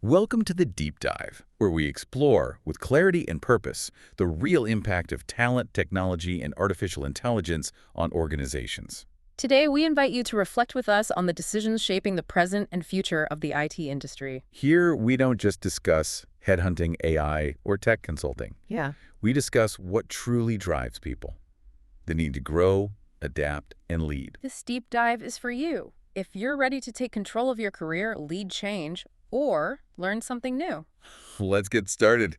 Welcome to the Deep Dive, where we explore, with clarity and purpose, the real impact of talent, technology, and artificial intelligence on organizations. Today, we invite you to reflect with us on the decisions shaping the present and future of the IT industry. Here, we don't just discuss headhunting, AI, or tech consulting. Yeah. We discuss what truly drives people: the need to grow, adapt, and lead. This deep dive is for you. If you're ready to take control of your career, lead change, or learn something new. Let's get started.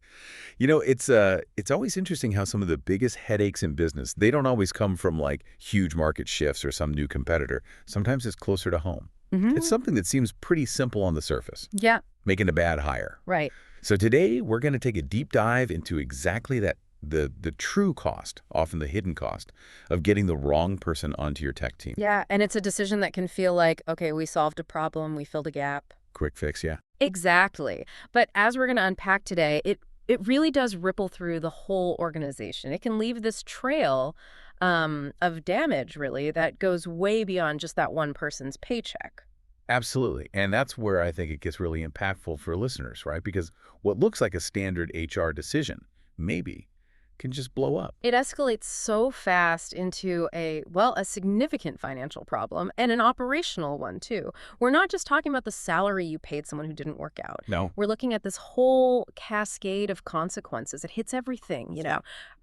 It's always interesting how some of the biggest headaches in business, they don't always come from like huge market shifts or some new competitor. Sometimes it's closer to home. It's something that seems pretty simple on the surface. Yeah. Making a bad hire. Right. So today we're going to take a deep dive into exactly that, the true cost, often the hidden cost, of getting the wrong person onto your tech team. Yeah, and it's a decision that can feel like, okay, we solved a problem, we filled a gap. Quick fix, yeah. Exactly. But as we're going to unpack today, it really does ripple through the whole organization. It can leave this trail of damage, really, that goes way beyond just that one person's paycheck. Absolutely. And that's where I think it gets really impactful for listeners, right? Because what looks like a standard HR decision, maybe, can just blow up. It escalates so fast into a significant financial problem and an operational one, too. We're not just talking about the salary you paid someone who didn't work out. No. We're looking at this whole cascade of consequences. It hits everything,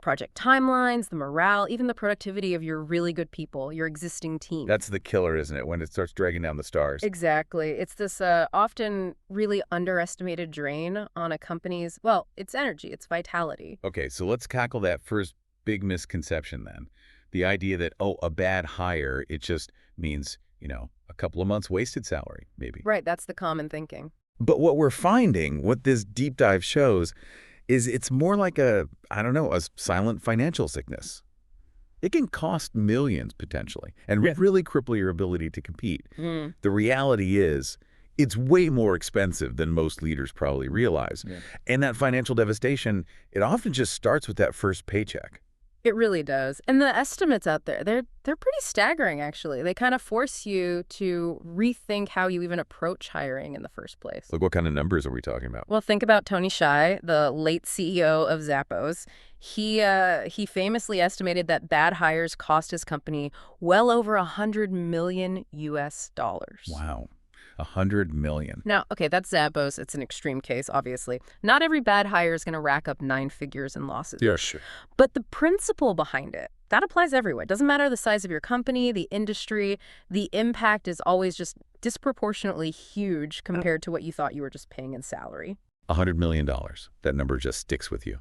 project timelines, the morale, even the productivity of your really good people, your existing team. That's the killer, isn't it? When it starts dragging down the stars. Exactly. It's this often really underestimated drain on a company's, its energy, its vitality. Okay, so let's tackle that first big misconception then. The idea that, a bad hire, it just means, a couple of months wasted salary, maybe. Right, that's the common thinking. But what we're finding, what this deep dive shows, is it's more like a silent financial sickness. It can cost millions, potentially, and really cripple your ability to compete. The reality is, it's way more expensive than most leaders probably realize. Yeah. And that financial devastation, it often just starts with that first paycheck. It really does. And the estimates out there, they're pretty staggering, actually. They kind of force you to rethink how you even approach hiring in the first place. Like, what kind of numbers are we talking about? Well, think about Tony Hsieh, the late CEO of Zappos. He famously estimated that bad hires cost his company well over $100 million US. Wow. 100 million. Now, okay, that's Zappos. It's an extreme case, obviously. Not every bad hire is going to rack up 9 figures in losses. Yeah, sure. But the principle behind it, that applies everywhere. It doesn't matter the size of your company, the industry. The impact is always just disproportionately huge compared to what you thought you were just paying in salary. $100 million. That number just sticks with you.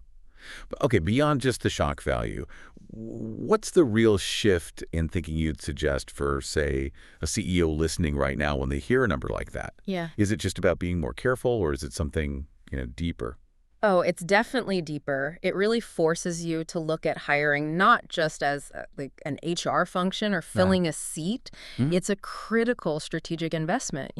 But okay, beyond just the shock value, what's the real shift in thinking you'd suggest for, say, a CEO listening right now when they hear a number like that? Yeah. Is it just about being more careful, or is it something, deeper? Oh, it's definitely deeper. It really forces you to look at hiring not just as like an HR function or filling a seat. It's a critical strategic investment.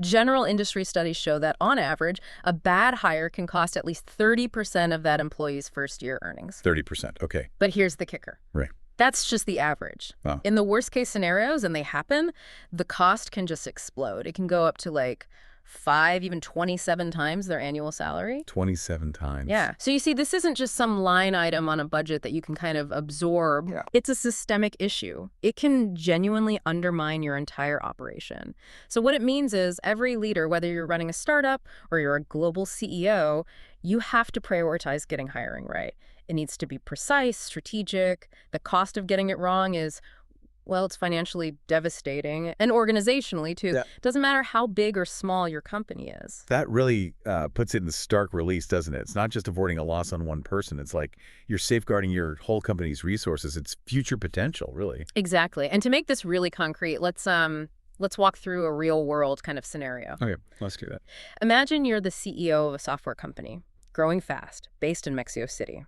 General industry studies show that on average, a bad hire can cost at least 30% of that employee's first year earnings. 30%, okay. But here's the kicker. Right. That's just the average. Wow. In the worst case scenarios, and they happen, the cost can just explode. It can go up to like 5, even 27 times their annual salary. 27 times. Yeah. So you see, this isn't just some line item on a budget that you can kind of absorb. Yeah. It's a systemic issue. It can genuinely undermine your entire operation. So what it means is every leader, whether you're running a startup or you're a global CEO, you have to prioritize getting hiring right. It needs to be precise, strategic. The cost of getting it wrong is, it's financially devastating, and organizationally, too. Yeah. It doesn't matter how big or small your company is. That really puts it in the stark release, doesn't it? It's not just avoiding a loss on one person. It's like you're safeguarding your whole company's resources. It's future potential, really. Exactly. And to make this really concrete, let's walk through a real-world kind of scenario. Okay, let's do that. Imagine you're the CEO of a software company, growing fast, based in Mexico City.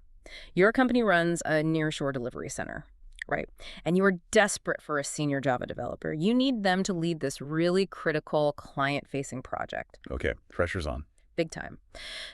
Your company runs a nearshore delivery center. Right. And you are desperate for a senior Java developer. You need them to lead this really critical client-facing project. Okay. Pressure's on. Big time.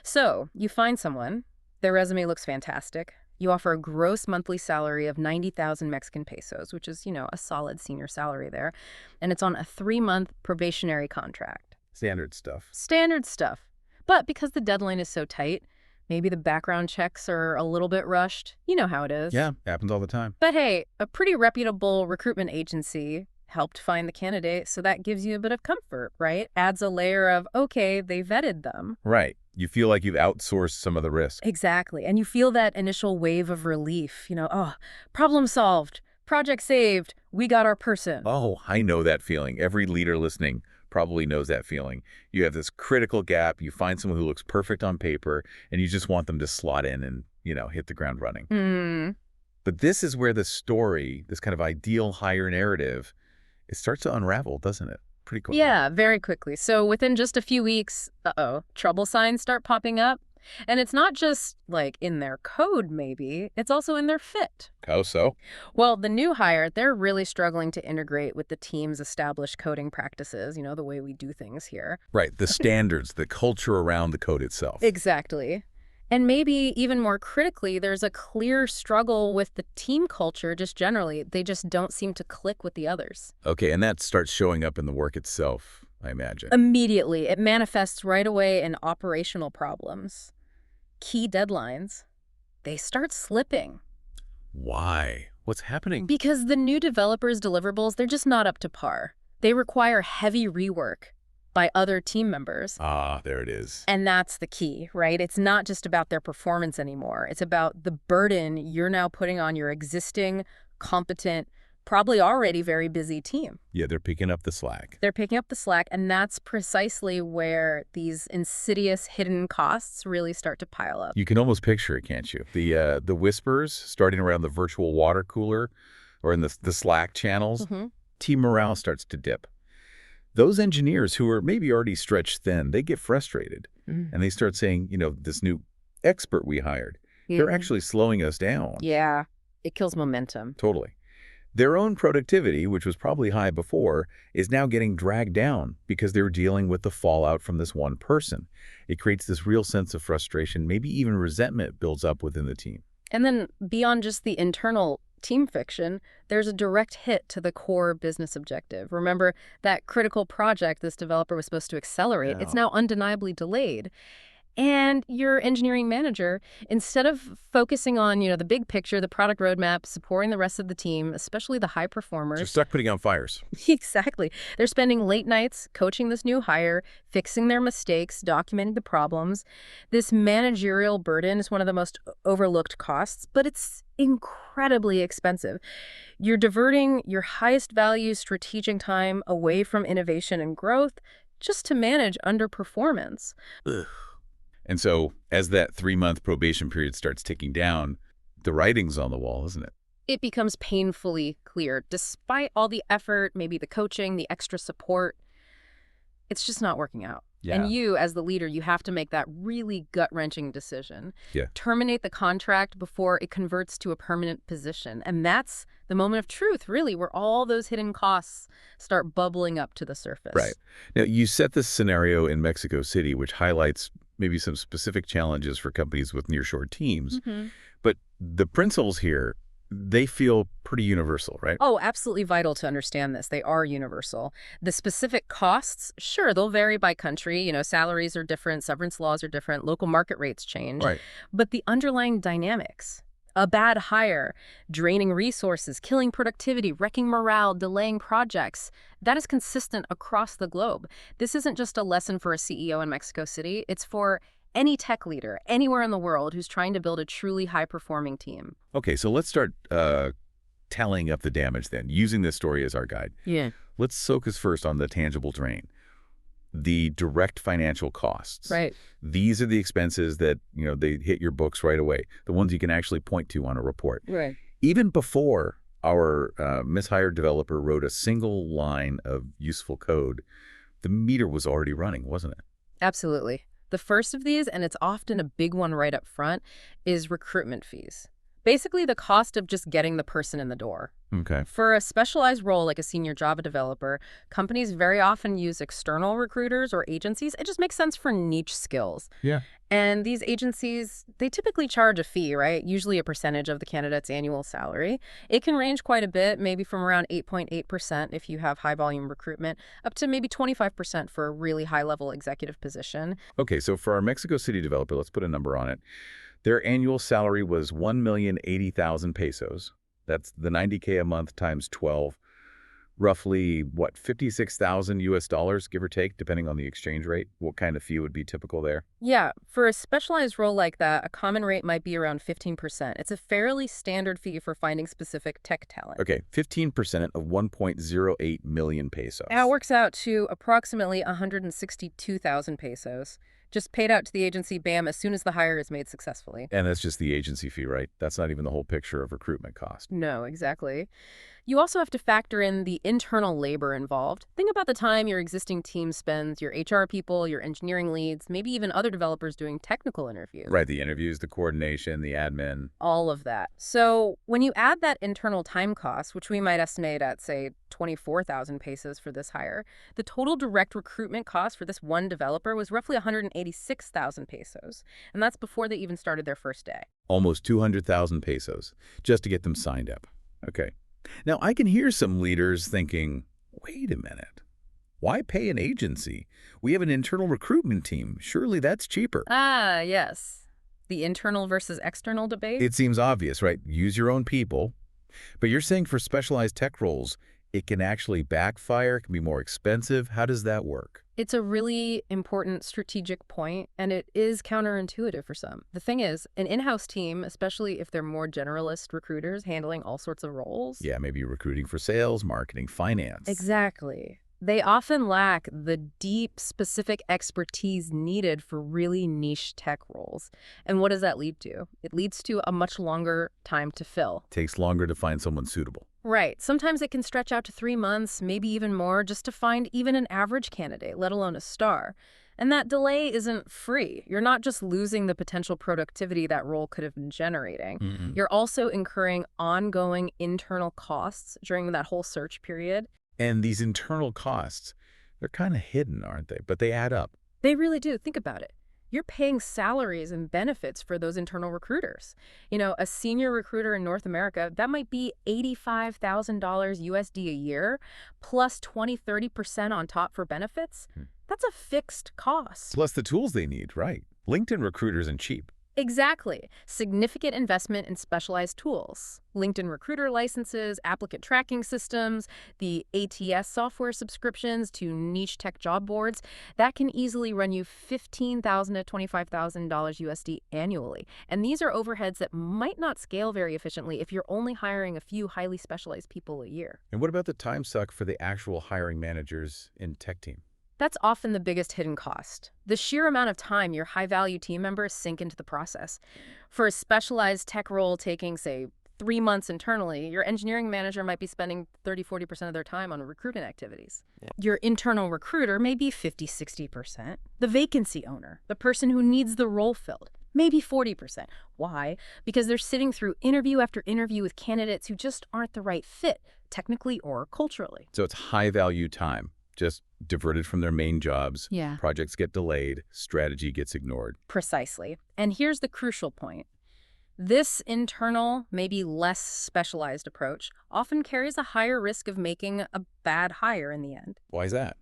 So you find someone. Their resume looks fantastic. You offer a gross monthly salary of 90,000 Mexican pesos, which is, a solid senior salary there. And it's on a 3-month probationary contract. Standard stuff. Standard stuff. But because the deadline is so tight, maybe the background checks are a little bit rushed. You know how it is. Yeah, happens all the time. But hey, a pretty reputable recruitment agency helped find the candidate, so that gives you a bit of comfort, right? Adds a layer of, okay, they vetted them. Right. You feel like you've outsourced some of the risk. Exactly. And you feel that initial wave of relief, oh, problem solved, project saved, we got our person. Oh, I know that feeling. Every leader listening probably knows that feeling. You have this critical gap, you find someone who looks perfect on paper, and you just want them to slot in and, hit the ground running. But this is where the story, this kind of ideal hire narrative, it starts to unravel, doesn't it? Pretty quickly. Yeah, very quickly. So within just a few weeks, trouble signs start popping up. And it's not just, like, in their code, maybe. It's also in their fit. How so? Well, the new hire, they're really struggling to integrate with the team's established coding practices, the way we do things here. Right, the standards, the culture around the code itself. Exactly. And maybe even more critically, there's a clear struggle with the team culture just generally. They just don't seem to click with the others. Okay, and that starts showing up in the work itself, I imagine. Immediately. It manifests right away in operational problems. Key deadlines, they start slipping. Why? What's happening? Because the new developers' deliverables, they're just not up to par. They require heavy rework by other team members. Ah, there it is. And that's the key, right? It's not just about their performance anymore. It's about the burden you're now putting on your existing, competent, probably already very busy team. Yeah, they're picking up the slack. They're picking up the slack, and that's precisely where these insidious hidden costs really start to pile up. You can almost picture it, can't you? The whispers starting around the virtual water cooler or in the Slack channels, team morale starts to dip. Those engineers who are maybe already stretched thin, they get frustrated. And they start saying, this new expert we hired, they're actually slowing us down. Yeah, it kills momentum. Totally. Their own productivity, which was probably high before, is now getting dragged down because they're dealing with the fallout from this one person. It creates this real sense of frustration, maybe even resentment builds up within the team. And then beyond just the internal team friction, there's a direct hit to the core business objective. Remember that critical project this developer was supposed to accelerate? Yeah. It's now undeniably delayed. And your engineering manager, instead of focusing on, the big picture, the product roadmap, supporting the rest of the team, especially the high performers. They're stuck putting out fires. Exactly. They're spending late nights coaching this new hire, fixing their mistakes, documenting the problems. This managerial burden is one of the most overlooked costs, but it's incredibly expensive. You're diverting your highest value strategic time away from innovation and growth just to manage underperformance. Ugh. And so as that 3-month probation period starts ticking down, the writing's on the wall, isn't it? It becomes painfully clear. Despite all the effort, maybe the coaching, the extra support, it's just not working out. Yeah. And you, as the leader, you have to make that really gut-wrenching decision. Yeah. Terminate the contract before it converts to a permanent position. And that's the moment of truth, really, where all those hidden costs start bubbling up to the surface. Right. Now, you set this scenario in Mexico City, which highlights maybe some specific challenges for companies with nearshore teams. But the principles here, they feel pretty universal, right? Oh, absolutely vital to understand this. They are universal. The specific costs, sure, they'll vary by country. Salaries are different, severance laws are different, local market rates change. Right. But the underlying dynamics, a bad hire, draining resources, killing productivity, wrecking morale, delaying projects, that is consistent across the globe. This isn't just a lesson for a CEO in Mexico City. It's for any tech leader anywhere in the world who's trying to build a truly high-performing team. Okay, so let's start tallying up the damage then, using this story as our guide. Yeah. Let's focus first on the tangible drain, the direct financial costs. Right. These are the expenses that, they hit your books right away, the ones you can actually point to on a report. Right. Even before our mishired developer wrote a single line of useful code, the meter was already running, wasn't it? Absolutely. The first of these, and it's often a big one right up front, is recruitment fees. Basically, the cost of just getting the person in the door. Okay. For a specialized role like a senior Java developer, companies very often use external recruiters or agencies. It just makes sense for niche skills. Yeah. And these agencies, they typically charge a fee, right? Usually a percentage of the candidate's annual salary. It can range quite a bit, maybe from around 8.8% if you have high volume recruitment, up to maybe 25% for a really high level executive position. Okay, so for our Mexico City developer, let's put a number on it. Their annual salary was 1,080,000 pesos. That's the 90K a month times 12. Roughly, what, 56,000 US dollars, give or take, depending on the exchange rate? What kind of fee would be typical there? Yeah, for a specialized role like that, a common rate might be around 15%. It's a fairly standard fee for finding specific tech talent. Okay, 15% of 1.08 million pesos. Now it works out to approximately 162,000 pesos, just paid out to the agency, bam, as soon as the hire is made successfully. And that's just the agency fee, right? That's not even the whole picture of recruitment cost. No, exactly. You also have to factor in the internal labor involved. Think about the time your existing team spends, your HR people, your engineering leads, maybe even other developers doing technical interviews. Right, the interviews, the coordination, the admin. All of that. So when you add that internal time cost, which we might estimate at, say, 24,000 pesos for this hire, the total direct recruitment cost for this one developer was roughly 186,000 pesos. And that's before they even started their first day. Almost 200,000 pesos just to get them signed up. Okay. Now, I can hear some leaders thinking, wait a minute. Why pay an agency? We have an internal recruitment team. Surely that's cheaper. Ah, yes. The internal versus external debate? It seems obvious, right? Use your own people. But you're saying for specialized tech roles, it can actually backfire, it can be more expensive. How does that work? It's a really important strategic point, and it is counterintuitive for some. The thing is, an in-house team, especially if they're more generalist recruiters handling all sorts of roles. Yeah, maybe recruiting for sales, marketing, finance. Exactly. They often lack the deep, specific expertise needed for really niche tech roles. And what does that lead to? It leads to a much longer time to fill. Takes longer to find someone suitable. Right. Sometimes it can stretch out to 3 months, maybe even more, just to find even an average candidate, let alone a star. And that delay isn't free. You're not just losing the potential productivity that role could have been generating. You're also incurring ongoing internal costs during that whole search period. And these internal costs, they're kind of hidden, aren't they? But they add up. They really do. Think about it. You're paying salaries and benefits for those internal recruiters. You know, a senior recruiter in North America, that might be $85,000 USD a year, plus 20–30% on top for benefits. That's a fixed cost. Plus the tools they need, right? LinkedIn Recruiter isn't cheap. Exactly. Significant investment in specialized tools. LinkedIn recruiter licenses, applicant tracking systems, the ATS software subscriptions to niche tech job boards. That can easily run you $15,000 to $25,000 USD annually. And these are overheads that might not scale very efficiently if you're only hiring a few highly specialized people a year. And what about the time suck for the actual hiring managers in tech team? That's often the biggest hidden cost. The sheer amount of time your high-value team members sink into the process. For a specialized tech role taking, say, 3 months internally, your engineering manager might be spending 30–40% of their time on recruitment activities. Yeah. Your internal recruiter may be 50–60%. The vacancy owner, the person who needs the role filled, maybe 40%. Why? Because they're sitting through interview after interview with candidates who just aren't the right fit, technically or culturally. So it's high-value time. Just diverted from their main jobs. Yeah. Projects get delayed. Strategy gets ignored. Precisely. And here's the crucial point. This internal, maybe less specialized approach often carries a higher risk of making a bad hire in the end. Why is that?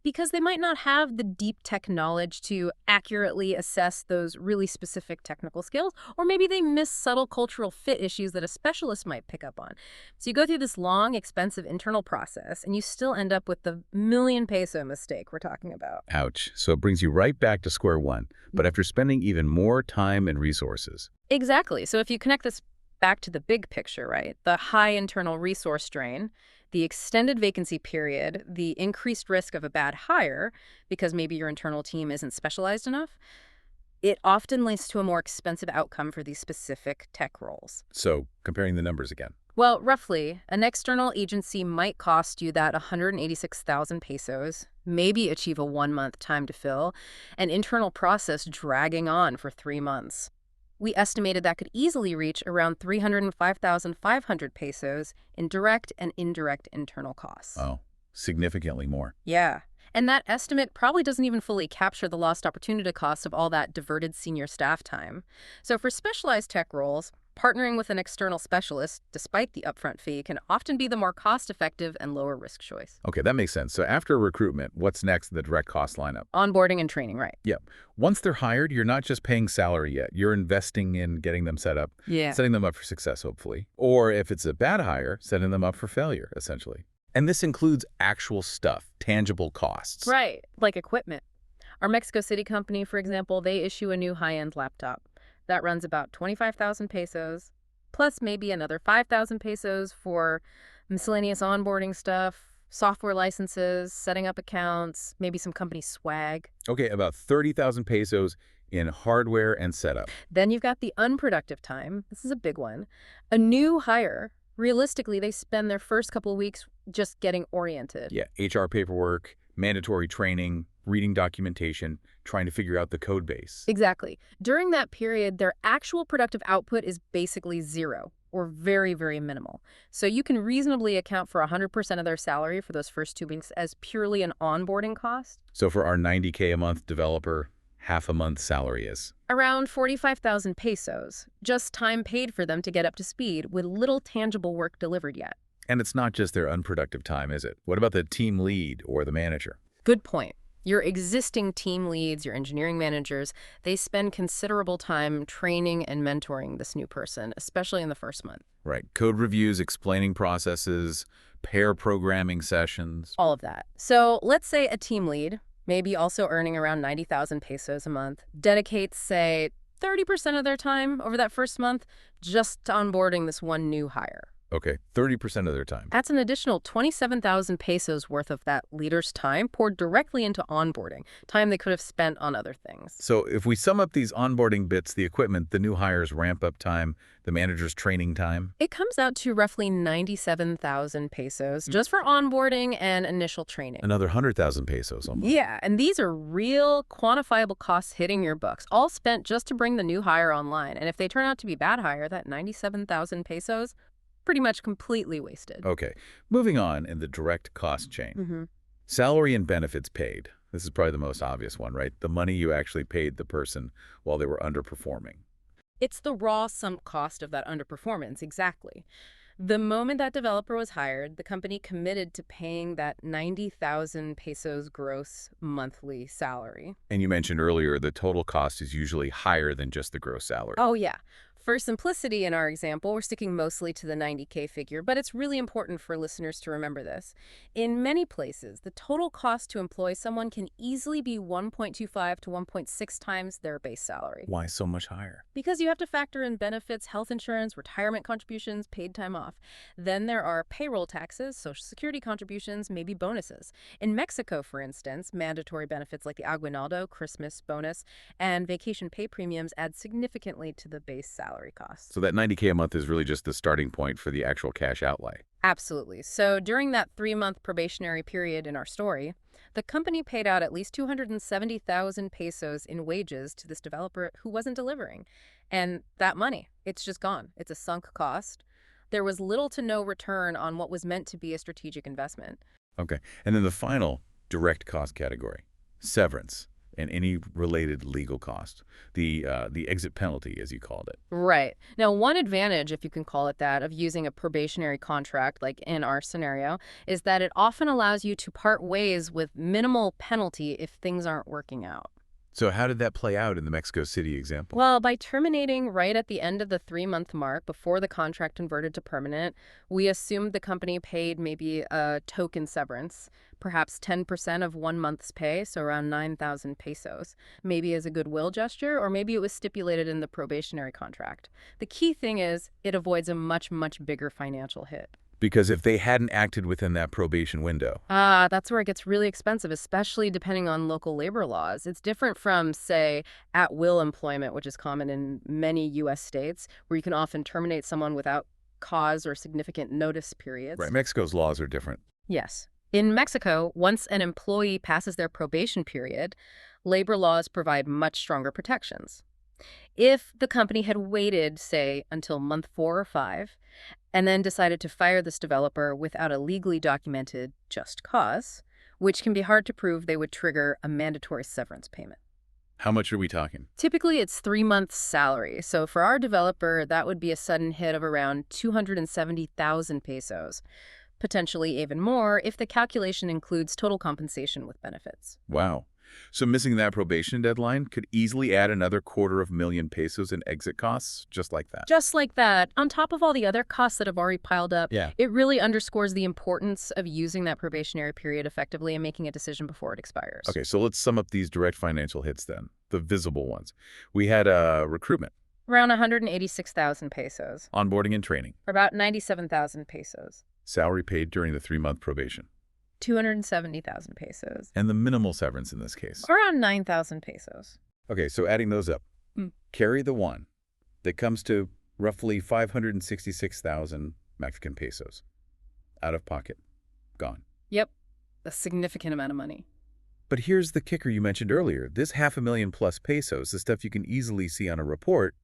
Because they might not have the deep tech knowledge to accurately assess those really specific technical skills, or maybe they miss subtle cultural fit issues that a specialist might pick up on. So you go through this long, expensive internal process, and you still end up with the million-peso mistake we're talking about. Ouch. So it brings you right back to square one, but after spending even more time and resources. Exactly. So if you connect this back to the big picture, right, the high internal resource drain, the extended vacancy period, the increased risk of a bad hire because maybe your internal team isn't specialized enough, it often leads to a more expensive outcome for these specific tech roles. So comparing the numbers again. Well, roughly, an external agency might cost you that 186,000 pesos, maybe achieve a 1-month time to fill, an internal process dragging on for 3 months. We estimated that could easily reach around 305,500 pesos in direct and indirect internal costs. Oh, significantly more. Yeah. And that estimate probably doesn't even fully capture the lost opportunity costs of all that diverted senior staff time. So for specialized tech roles, partnering with an external specialist, despite the upfront fee, can often be the more cost-effective and lower-risk choice. Okay, that makes sense. So after recruitment, what's next in the direct cost lineup? Onboarding and training, right? Yep. Once they're hired, you're not just paying salary yet. You're investing in getting them set up, setting them up for success, hopefully. Or if it's a bad hire, setting them up for failure, essentially. And this includes actual stuff, tangible costs. Right, like equipment. Our Mexico City company, for example, they issue a new high-end laptop. That runs about 25,000 pesos, plus maybe another 5,000 pesos for miscellaneous onboarding stuff, software licenses, setting up accounts, maybe some company swag. Okay, about 30,000 pesos in hardware and setup. Then you've got the unproductive time. This is a big one. A new hire, realistically, they spend their first couple of weeks just getting oriented. Yeah, HR paperwork, mandatory training, reading documentation, trying to figure out the code base. Exactly. During that period, their actual productive output is basically zero or very, very minimal. So you can reasonably account for 100% of their salary for those first 2 weeks as purely an onboarding cost. So for our 90K a month developer, half a month's salary is around 45,000 pesos, just time paid for them to get up to speed with little tangible work delivered yet. And it's not just their unproductive time, is it? What about the team lead or the manager? Good point. Your existing team leads, your engineering managers, they spend considerable time training and mentoring this new person, especially in the first month. Right. Code reviews, explaining processes, pair programming sessions. All of that. So let's say a team lead, maybe also earning around 90,000 pesos a month, dedicates, say, 30% of their time over that first month just to onboarding this one new hire. Okay, 30% of their time. That's an additional 27,000 pesos worth of that leader's time poured directly into onboarding, time they could have spent on other things. So if we sum up these onboarding bits, the equipment, the new hires' ramp-up time, the manager's training time, it comes out to roughly 97,000 pesos just for onboarding and initial training. Another 100,000 pesos almost. Yeah, and these are real quantifiable costs hitting your books, all spent just to bring the new hire online. And if they turn out to be bad hire, that 97,000 pesos, pretty much completely wasted. Okay, moving on in the direct cost chain. Salary and benefits paid. This is probably the most obvious one, right? The money you actually paid the person while they were underperforming. It's the raw sunk cost of that underperformance, exactly. The moment that developer was hired, the company committed to paying that 90,000 pesos gross monthly salary. And you mentioned earlier the total cost is usually higher than just the gross salary. Oh, yeah. For simplicity in our example, we're sticking mostly to the 90K figure, but it's really important for listeners to remember this. In many places, the total cost to employ someone can easily be 1.25 to 1.6 times their base salary. Why so much higher? Because you have to factor in benefits, health insurance, retirement contributions, paid time off. Then there are payroll taxes, social security contributions, maybe bonuses. In Mexico, for instance, mandatory benefits like the aguinaldo, Christmas bonus, and vacation pay premiums add significantly to the base salary costs. So that 90K a month is really just the starting point for the actual cash outlay. Absolutely. So during that 3-month probationary period in our story, the company paid out at least 270,000 pesos in wages to this developer who wasn't delivering. And that money, it's just gone. It's a sunk cost. There was little to no return on what was meant to be a strategic investment. Okay. And then the final direct cost category, severance and any related legal cost, the exit penalty, as you called it. Right. Now, one advantage, if you can call it that, of using a probationary contract, like in our scenario, is that it often allows you to part ways with minimal penalty if things aren't working out. So how did that play out in the Mexico City example? Well, by terminating right at the end of the 3-month mark before the contract converted to permanent, we assumed the company paid maybe a token severance, perhaps 10% of 1 month's pay, so around 9,000 pesos, maybe as a goodwill gesture, or maybe it was stipulated in the probationary contract. The key thing is it avoids a much, much bigger financial hit. Because if they hadn't acted within that probation window. That's where it gets really expensive, especially depending on local labor laws. It's different from, say, at-will employment, which is common in many U.S. states, where you can often terminate someone without cause or significant notice periods. Right, Mexico's laws are different. Yes. In Mexico, once an employee passes their probation period, labor laws provide much stronger protections. If the company had waited, say, until month 4 or 5, and then decided to fire this developer without a legally documented just cause, which can be hard to prove, they would trigger a mandatory severance payment. How much are we talking? Typically, it's 3 months' salary. So for our developer, that would be a sudden hit of around 270,000 pesos, potentially even more if the calculation includes total compensation with benefits. Wow. So missing that probation deadline could easily add another $250,000 in exit costs, just like that. Just like that, on top of all the other costs that have already piled up, Yeah. it really underscores the importance of using that probationary period effectively and making a decision before it expires. Okay, so let's sum up these direct financial hits then, the visible ones. We had recruitment, Around 186,000 pesos, onboarding and training, or about 97,000 pesos. salary paid during the 3-month probation, 270,000 pesos. and the minimal severance in this case. Around 9,000 pesos. Okay, so adding those up, Mm. carry the one. That comes to roughly 566,000 Mexican pesos. Out of pocket. Gone. Yep, a significant amount of money. But here's the kicker you mentioned earlier. This 500,000 plus pesos, the stuff you can easily see on a report,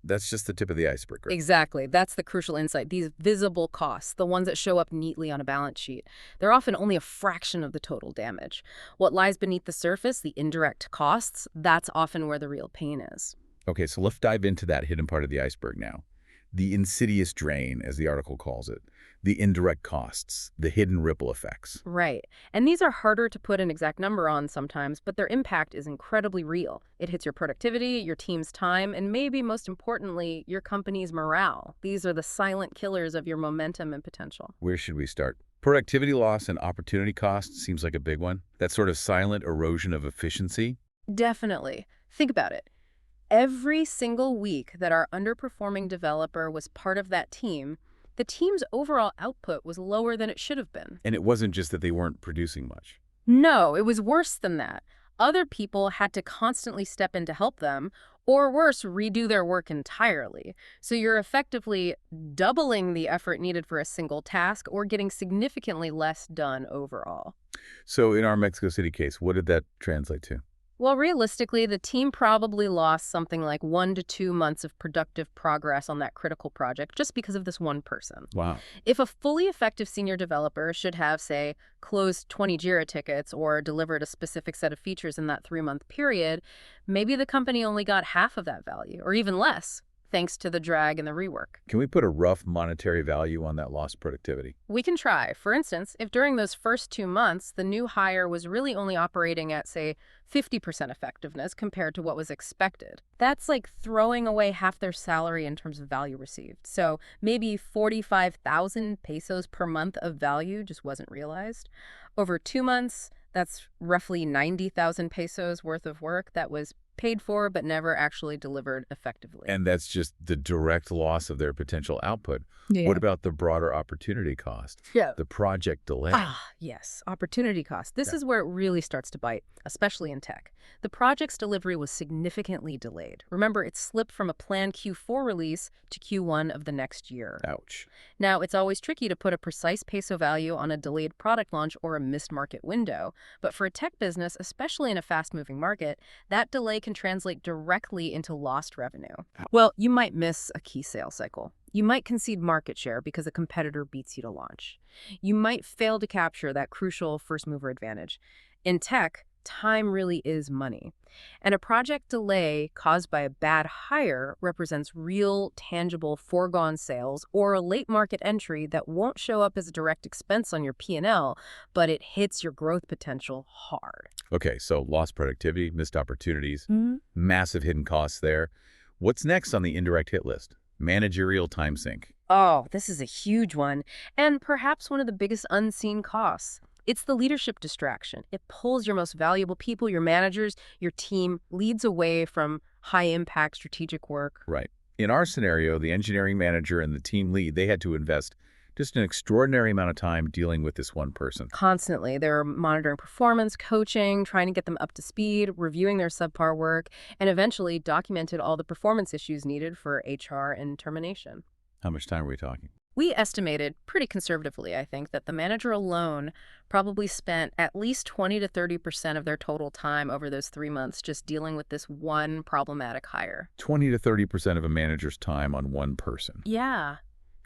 that's just the tip of the iceberg, right? Exactly. That's the crucial insight. These visible costs, the ones that show up neatly on a balance sheet, they're often only a fraction of the total damage. What lies beneath the surface, the indirect costs, that's often where the real pain is. Okay, so let's dive into that hidden part of the iceberg now. The insidious drain, as the article calls it. The indirect costs, the hidden ripple effects. Right. And these are harder to put an exact number on sometimes, but their impact is incredibly real. It hits your productivity, your team's time, and maybe most importantly, your company's morale. These are the silent killers of your momentum and potential. Where should we start? Productivity loss and opportunity cost seems like a big one. That sort of silent erosion of efficiency. Definitely. Think about it. Every single week that our underperforming developer was part of that team, the team's overall output was lower than it should have been. And it wasn't just that they weren't producing much. No, it was worse than that. Other people had to constantly step in to help them, or worse, redo their work entirely. So you're effectively doubling the effort needed for a single task or getting significantly less done overall. So in our Mexico City case, what did that translate to? Well, realistically, the team probably lost something like 1 to 2 months of productive progress on that critical project just because of this one person. Wow. If a fully effective senior developer should have, say, closed 20 Jira tickets or delivered a specific set of features in that 3-month period, maybe the company only got half of that value, or even less, thanks to the drag and the rework. Can we put a rough monetary value on that lost productivity? We can try. For instance, if during those first 2 months, the new hire was really only operating at, say, 50% effectiveness compared to what was expected, that's like throwing away half their salary in terms of value received. So maybe 45,000 pesos per month of value just wasn't realized. Over 2 months, that's roughly 90,000 pesos worth of work that was paid for but never actually delivered effectively. And that's just the direct loss of their potential output. Yeah. What about the broader opportunity cost? Yeah. The project delay? Yes, opportunity cost. This is where it really starts to bite, especially in tech. The project's delivery was significantly delayed. Remember, it slipped from a planned Q4 release to Q1 of the next year. Ouch. Now, it's always tricky to put a precise peso value on a delayed product launch or a missed market window, but for a tech business, especially in a fast-moving market, that delay can translate directly into lost revenue. Well, you might miss a key sales cycle. You might concede market share because a competitor beats you to launch. You might fail to capture that crucial first-mover advantage. In tech, time really is money. And a project delay caused by a bad hire represents real, tangible, foregone sales or a late market entry that won't show up as a direct expense on your P&L, but it hits your growth potential hard. Okay, so lost productivity, missed opportunities, massive hidden costs there. What's next on the indirect hit list? Managerial time sink. Oh, this is a huge one, and perhaps one of the biggest unseen costs. It's the leadership distraction. It pulls your most valuable people, your managers, your team, leads away from high-impact strategic work. Right. In our scenario, the engineering manager and the team lead, they had to invest just an extraordinary amount of time dealing with this one person. Constantly. They're monitoring performance, coaching, trying to get them up to speed, reviewing their subpar work, and eventually documented all the performance issues needed for HR and termination. How much time are we talking? We estimated, pretty conservatively, I think, that the manager alone probably spent at least 20 to 30% of their total time over those 3 months just dealing with this one problematic hire. 20 to 30% of a manager's time on one person. Yeah.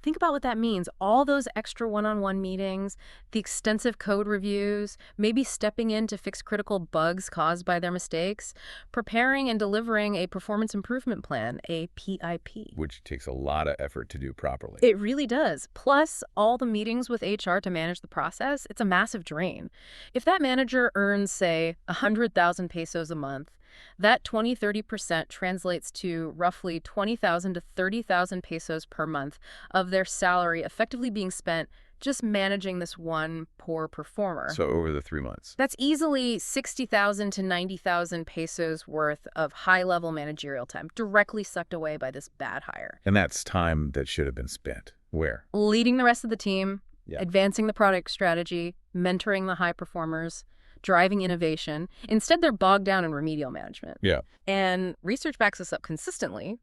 Think about what that means. All those extra one-on-one meetings, the extensive code reviews, maybe stepping in to fix critical bugs caused by their mistakes, preparing and delivering a performance improvement plan, a PIP. Which takes a lot of effort to do properly. It really does. Plus, all the meetings with HR to manage the process, it's a massive drain. If that manager earns, say, 100,000 pesos a month, that 20–30% translates to roughly 20,000 to 30,000 pesos per month of their salary effectively being spent just managing this one poor performer. So over the 3 months. That's easily 60,000 to 90,000 pesos worth of high-level managerial time directly sucked away by this bad hire. And that's time that should have been spent. Where? Leading the rest of the team, Yeah. advancing the product strategy, mentoring the high performers, driving innovation. Instead, they're bogged down in remedial management. Yeah. And research backs this up consistently.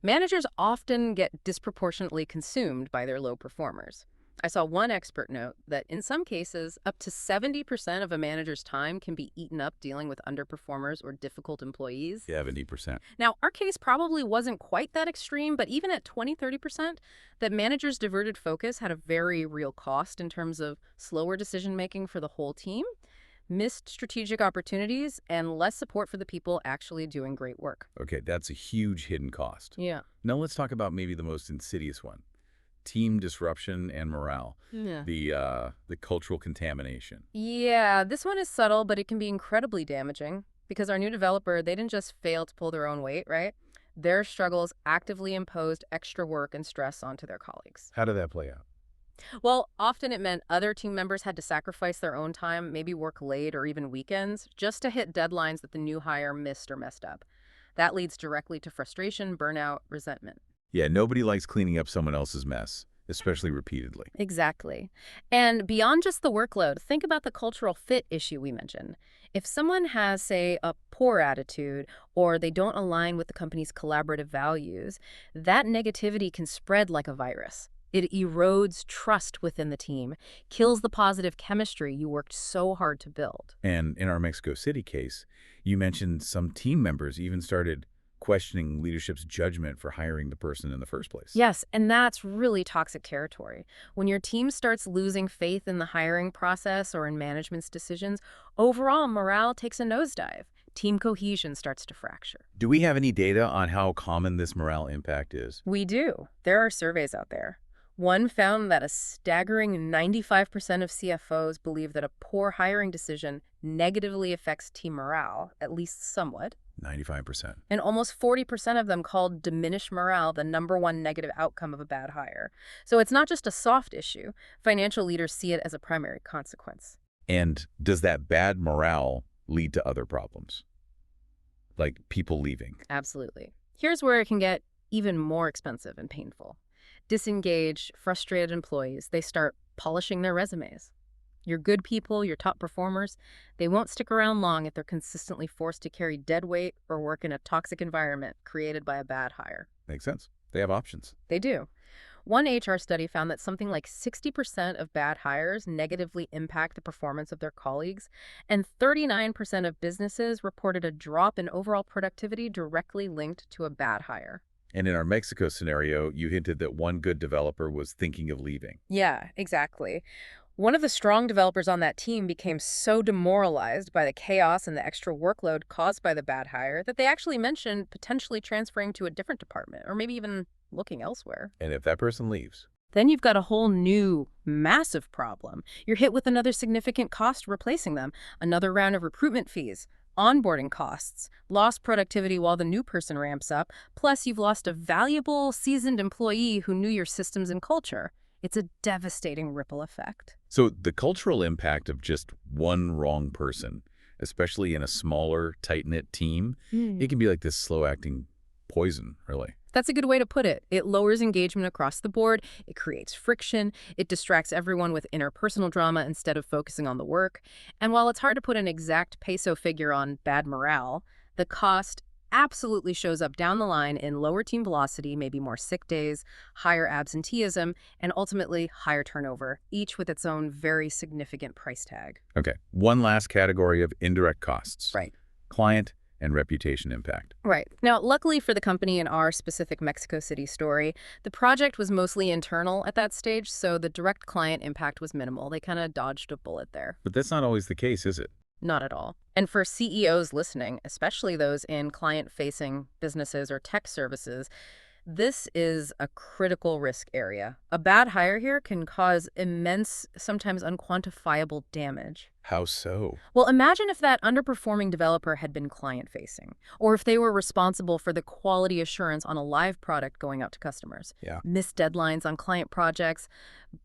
Managers often get disproportionately consumed by their low performers. I saw one expert note that in some cases, up to 70% of a manager's time can be eaten up dealing with underperformers or difficult employees. 70%. Now, our case probably wasn't quite that extreme, but even at 20–30%, that managers' diverted focus had a very real cost in terms of slower decision-making for the whole team, missed strategic opportunities, and less support for the people actually doing great work. Okay, that's a huge hidden cost. Yeah. Now let's talk about maybe the most insidious one. Team disruption and morale. Yeah. The cultural contamination. Yeah, this one is subtle, but it can be incredibly damaging because our new developer, they didn't just fail to pull their own weight, right? Their struggles actively imposed extra work and stress onto their colleagues. How did that play out? Well, often it meant other team members had to sacrifice their own time, maybe work late or even weekends, just to hit deadlines that the new hire missed or messed up. That leads directly to frustration, burnout, resentment. Yeah, nobody likes cleaning up someone else's mess, especially repeatedly. Exactly. And beyond just the workload, think about the cultural fit issue we mentioned. If someone has, say, a poor attitude or they don't align with the company's collaborative values, that negativity can spread like a virus. It erodes trust within the team, kills the positive chemistry you worked so hard to build. And in our Mexico City case, you mentioned some team members even started questioning leadership's judgment for hiring the person in the first place. Yes, and that's really toxic territory. When your team starts losing faith in the hiring process or in management's decisions, overall morale takes a nosedive. Team cohesion starts to fracture. Do we have any data on how common this morale impact is? We do. There are surveys out there. One found that a staggering 95% of CFOs believe that a poor hiring decision negatively affects team morale, at least somewhat. 95%. And almost 40% of them called diminished morale the #1 negative outcome of a bad hire. So it's not just a soft issue. Financial leaders see it as a primary consequence. And does that bad morale lead to other problems? Like people leaving? Absolutely. Here's where it can get even more expensive and painful. Disengaged, frustrated employees, they start polishing their resumes. Your good people, your top performers, they won't stick around long if they're consistently forced to carry dead weight or work in a toxic environment created by a bad hire. Makes sense. They have options. They do. One HR study found that something like 60% of bad hires negatively impact the performance of their colleagues, and 39% of businesses reported a drop in overall productivity directly linked to a bad hire. And in our Mexico scenario, you hinted that one good developer was thinking of leaving. Yeah, exactly. One of the strong developers on that team became so demoralized by the chaos and the extra workload caused by the bad hire that they actually mentioned potentially transferring to a different department or maybe even looking elsewhere. And if that person leaves? Then you've got a whole new, massive problem. You're hit with another significant cost replacing them, another round of recruitment fees, onboarding costs, lost productivity while the new person ramps up, plus you've lost a valuable, seasoned employee who knew your systems and culture. It's a devastating ripple effect. So the cultural impact of just one wrong person, especially in a smaller, tight-knit team, it can be like this slow-acting poison, really. That's a good way to put it. It lowers engagement across the board, it creates friction, it distracts everyone with interpersonal drama instead of focusing on the work. And while it's hard to put an exact peso figure on bad morale, the cost absolutely shows up down the line in lower team velocity, maybe more sick days, higher absenteeism, and ultimately higher turnover, each with its own very significant price tag. Okay, one last category of indirect costs. Right. Client and reputation impact. Right. Now, luckily for the company in our specific Mexico City story, the project was mostly internal at that stage, so the direct client impact was minimal. They kind of dodged a bullet there. But that's not always the case, is it? Not at all. And for CEOs listening, especially those in client-facing businesses or tech services, this is a critical risk area. A bad hire here can cause immense, sometimes unquantifiable damage. How so? Well, imagine if that underperforming developer had been client-facing, or if they were responsible for the quality assurance on a live product going out to customers. Yeah. Missed deadlines on client projects,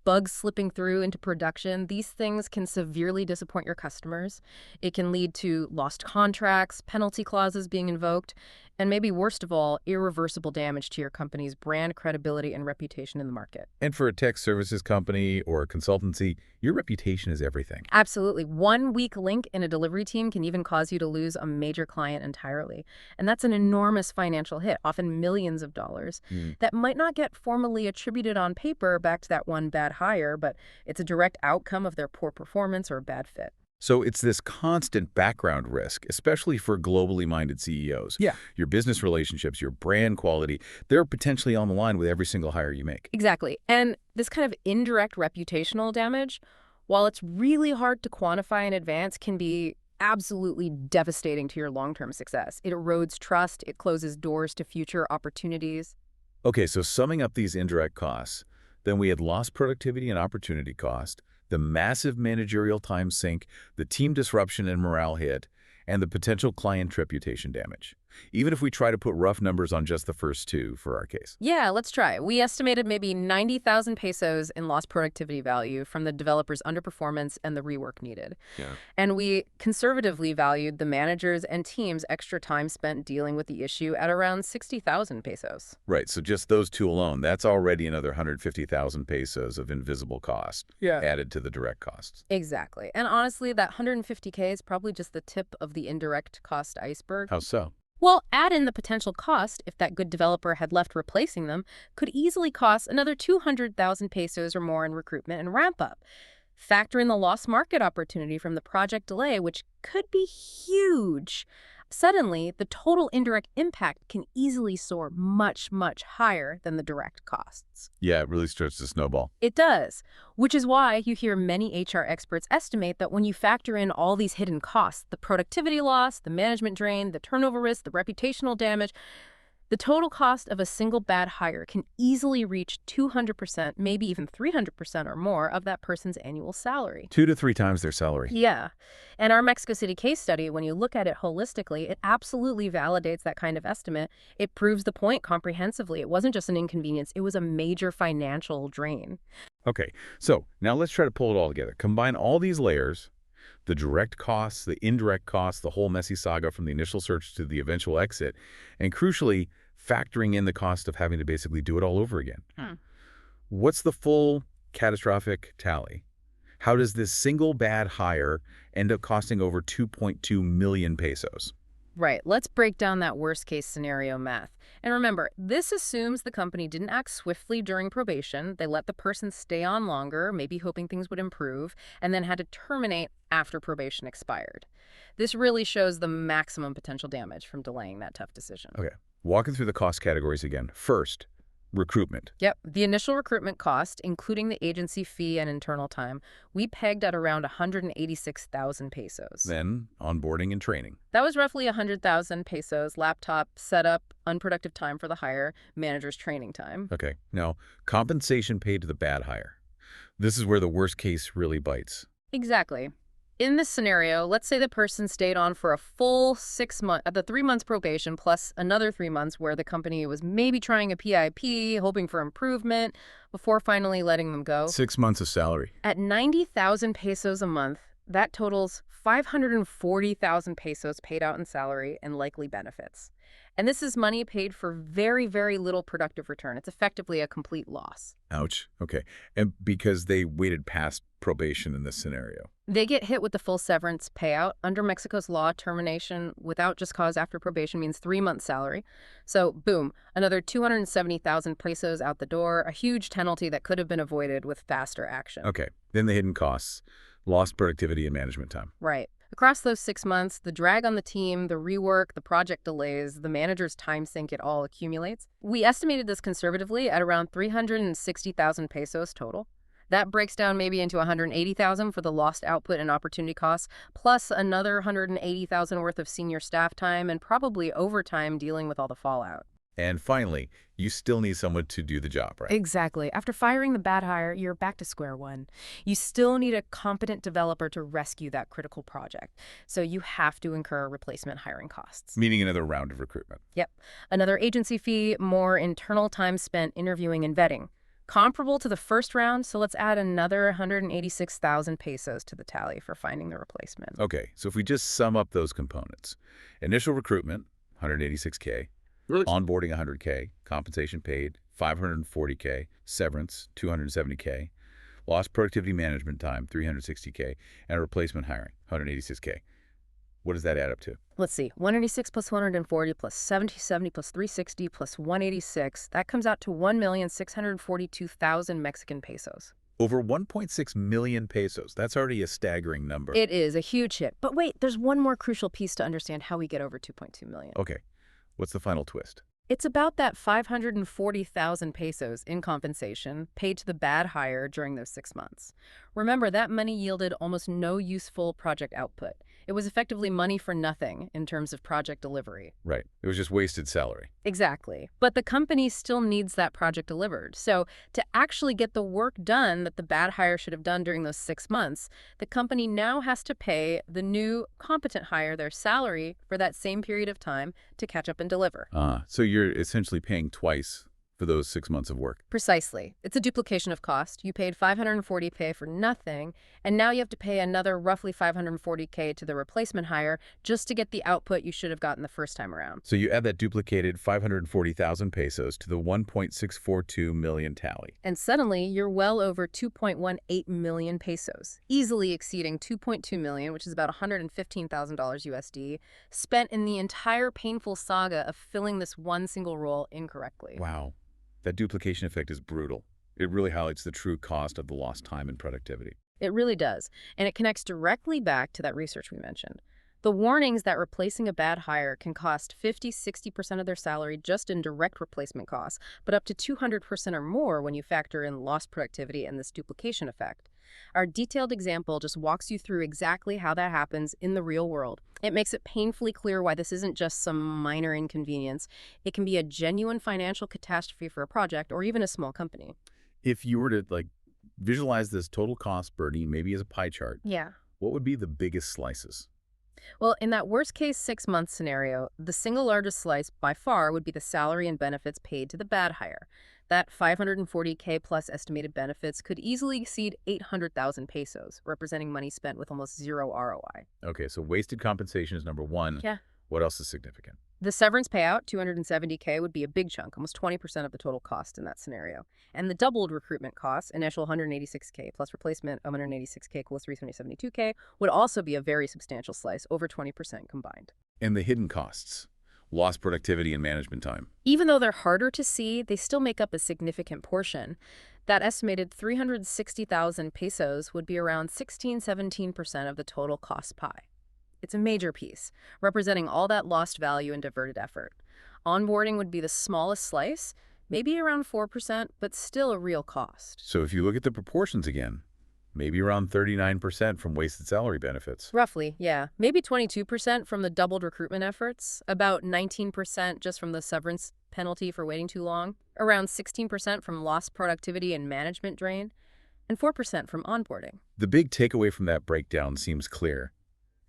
bugs slipping through into production. These things can severely disappoint your customers. It can lead to lost contracts, penalty clauses being invoked, and maybe worst of all, irreversible damage to your company's brand credibility and reputation in the market. And for a tech services company or a consultancy, your reputation is everything. Absolutely. One weak link in a delivery team can even cause you to lose a major client entirely. And that's an enormous financial hit, often millions of dollars, that might not get formally attributed on paper back to that one bad hire, but it's a direct outcome of their poor performance or bad fit. So it's this constant background risk, especially for globally minded CEOs. Yeah. Your business relationships, your brand quality, they're potentially on the line with every single hire you make. Exactly. And this kind of indirect reputational damage, while it's really hard to quantify in advance, can be absolutely devastating to your long-term success. It erodes trust. It closes doors to future opportunities. Okay, so summing up these indirect costs, then we had lost productivity and opportunity cost, the massive managerial time sink, the team disruption and morale hit, and the potential client reputation damage. Even if we try to put rough numbers on just the first two for our case. Yeah, let's try. We estimated maybe 90,000 pesos in lost productivity value from the developer's underperformance and the rework needed. Yeah. And we conservatively valued the managers and team's extra time spent dealing with the issue at around 60,000 pesos. Right, so just those two alone, that's already another 150,000 pesos of invisible cost added to the direct costs. Exactly. And honestly, that 150K is probably just the tip of the indirect cost iceberg. How so? Well, add in the potential cost, if that good developer had left replacing them, could easily cost another 200,000 pesos or more in recruitment and ramp-up. Factor in the lost market opportunity from the project delay, which could be huge. Suddenly, the total indirect impact can easily soar much, much higher than the direct costs. Yeah, it really starts to snowball. It does, which is why you hear many HR experts estimate that when you factor in all these hidden costs, the productivity loss, the management drain, the turnover risk, the reputational damage, the total cost of a single bad hire can easily reach 200%, maybe even 300% or more of that person's annual salary. 2 to 3 times their salary. Yeah. And our Mexico City case study, when you look at it holistically, it absolutely validates that kind of estimate. It proves the point comprehensively. It wasn't just an inconvenience. It was a major financial drain. Okay, so now let's try to pull it all together. Combine all these layers, the direct costs, the indirect costs, the whole messy saga from the initial search to the eventual exit, and crucially, factoring in the cost of having to basically do it all over again. What's the full catastrophic tally? How does this single bad hire end up costing over 2.2 million pesos? Right. Let's break down that worst-case scenario math. And remember, this assumes the company didn't act swiftly during probation. They let the person stay on longer, maybe hoping things would improve, and then had to terminate after probation expired. This really shows the maximum potential damage from delaying that tough decision. Okay, walking through the cost categories again. First, recruitment. Yep. The initial recruitment cost, including the agency fee and internal time, we pegged at around 186,000 pesos. Then, onboarding and training. That was roughly 100,000 pesos, laptop, setup, unproductive time for the hire, manager's training time. Okay, now, compensation paid to the bad hire. This is where the worst case really bites. Exactly. In this scenario, let's say the person stayed on for a full 6 months, at the 3 months probation, plus another 3 months where the company was maybe trying a PIP, hoping for improvement, before finally letting them go. 6 months of salary. At 90,000 pesos a month, That totals 540,000 pesos paid out in salary and likely benefits. And this is money paid for very, very little productive return. It's effectively a complete loss. Ouch. Okay. And because they waited past probation in this scenario. They get hit with the full severance payout. Under Mexico's law, termination without just cause after probation means 3 months' salary. So, boom, another 270,000 pesos out the door, a huge penalty that could have been avoided with faster action. Okay. Then the hidden costs, lost productivity and management time. Right. Across those 6 months, the drag on the team, the rework, the project delays, the manager's time sink, it all accumulates. We estimated this conservatively at around 360,000 pesos total. That breaks down maybe into 180,000 for the lost output and opportunity costs, plus another 180,000 worth of senior staff time and probably overtime dealing with all the fallout. And finally, you still need someone to do the job, right? Exactly. After firing the bad hire, you're back to square one. You still need a competent developer to rescue that critical project. So you have to incur replacement hiring costs. Meaning another round of recruitment. Yep. Another agency fee, more internal time spent interviewing and vetting. Comparable to the first round, so let's add another 186,000 pesos to the tally for finding the replacement. Okay, so if we just sum up those components. Initial recruitment, 186K. Really? Onboarding, 100K. Compensation paid, 540K. Severance, 270K. Lost productivity management time, 360K. And replacement hiring, 186K. What does that add up to? Let's see, 186 plus 140 plus 70 plus 360 plus 186, that comes out to 1,642,000 Mexican pesos. Over 1.6 million pesos. That's already a staggering number. It is a huge hit. But wait, there's one more crucial piece to understand how we get over 2.2 million. Okay, what's the final twist? It's about that 540,000 pesos in compensation paid to the bad hire during those 6 months. Remember, that money yielded almost no useful project output. It was effectively money for nothing in terms of project delivery. Right. It was just wasted salary. Exactly. But the company still needs that project delivered. So to actually get the work done that the bad hire should have done during those 6 months, the company now has to pay the new competent hire their salary for that same period of time to catch up and deliver. So you're essentially paying twice for those 6 months of work. Precisely. It's a duplication of cost. You paid 540K for nothing, and now you have to pay another roughly 540K to the replacement hire just to get the output you should have gotten the first time around. So you add that duplicated 540,000 pesos to the 1.642 million tally. And suddenly, you're well over 2.18 million pesos, easily exceeding 2.2 million, which is about $115,000 USD, spent in the entire painful saga of filling this one single role incorrectly. Wow. That duplication effect is brutal. It really highlights the true cost of the lost time and productivity. It really does, and it connects directly back to that research we mentioned. The warnings that replacing a bad hire can cost 50–60% of their salary just in direct replacement costs, but up to 200% or more when you factor in lost productivity and this duplication effect. Our detailed example just walks you through exactly how that happens in the real world. It makes it painfully clear why this isn't just some minor inconvenience. It can be a genuine financial catastrophe for a project or even a small company. If you were to visualize this total cost burden maybe as a pie chart, Yeah. what would be the biggest slices? Well, in that worst-case 6-month scenario, the single largest slice by far would be the salary and benefits paid to the bad hire. That 540K plus estimated benefits could easily exceed 800,000 pesos, representing money spent with almost zero ROI. Okay, so wasted compensation is number one. Yeah. What else is significant? The severance payout, 270K, would be a big chunk, almost 20% of the total cost in that scenario. And the doubled recruitment costs, initial 186K plus replacement 186K equals 372K, would also be a very substantial slice, over 20% combined. And the hidden costs, lost productivity and management time. Even though they're harder to see, they still make up a significant portion. That estimated 360,000 pesos would be around 16–17% of the total cost pie. It's a major piece, representing all that lost value and diverted effort. Onboarding would be the smallest slice, maybe around 4%, but still a real cost. So if you look at the proportions again, maybe around 39% from wasted salary benefits. Roughly, yeah. Maybe 22% from the doubled recruitment efforts, about 19% just from the severance penalty for waiting too long, around 16% from lost productivity and management drain, and 4% from onboarding. The big takeaway from that breakdown seems clear.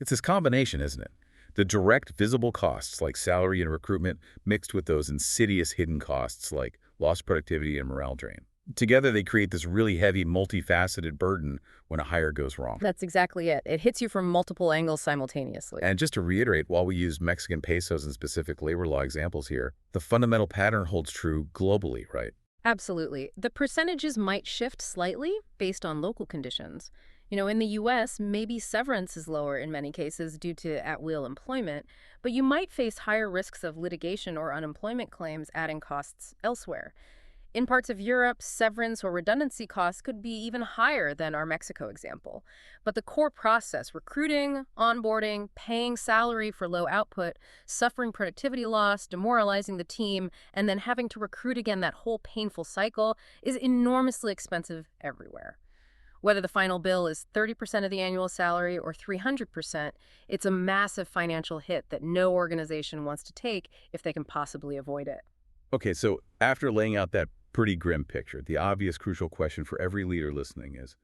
It's this combination, isn't it? The direct visible costs like salary and recruitment mixed with those insidious hidden costs like lost productivity and morale drain. Together, they create this really heavy, multifaceted burden when a hire goes wrong. That's exactly it. It hits you from multiple angles simultaneously. And just to reiterate, while we use Mexican pesos and specific labor law examples here, the fundamental pattern holds true globally, right? Absolutely. The percentages might shift slightly based on local conditions. In the US, maybe severance is lower in many cases due to at-will employment, but you might face higher risks of litigation or unemployment claims adding costs elsewhere. In parts of Europe, severance or redundancy costs could be even higher than our Mexico example. But the core process, recruiting, onboarding, paying salary for low output, suffering productivity loss, demoralizing the team, and then having to recruit again, that whole painful cycle, is enormously expensive everywhere. Whether the final bill is 30% of the annual salary or 300%, it's a massive financial hit that no organization wants to take if they can possibly avoid it. Okay, so after laying out that pretty grim picture, the obvious crucial question for every leader listening is,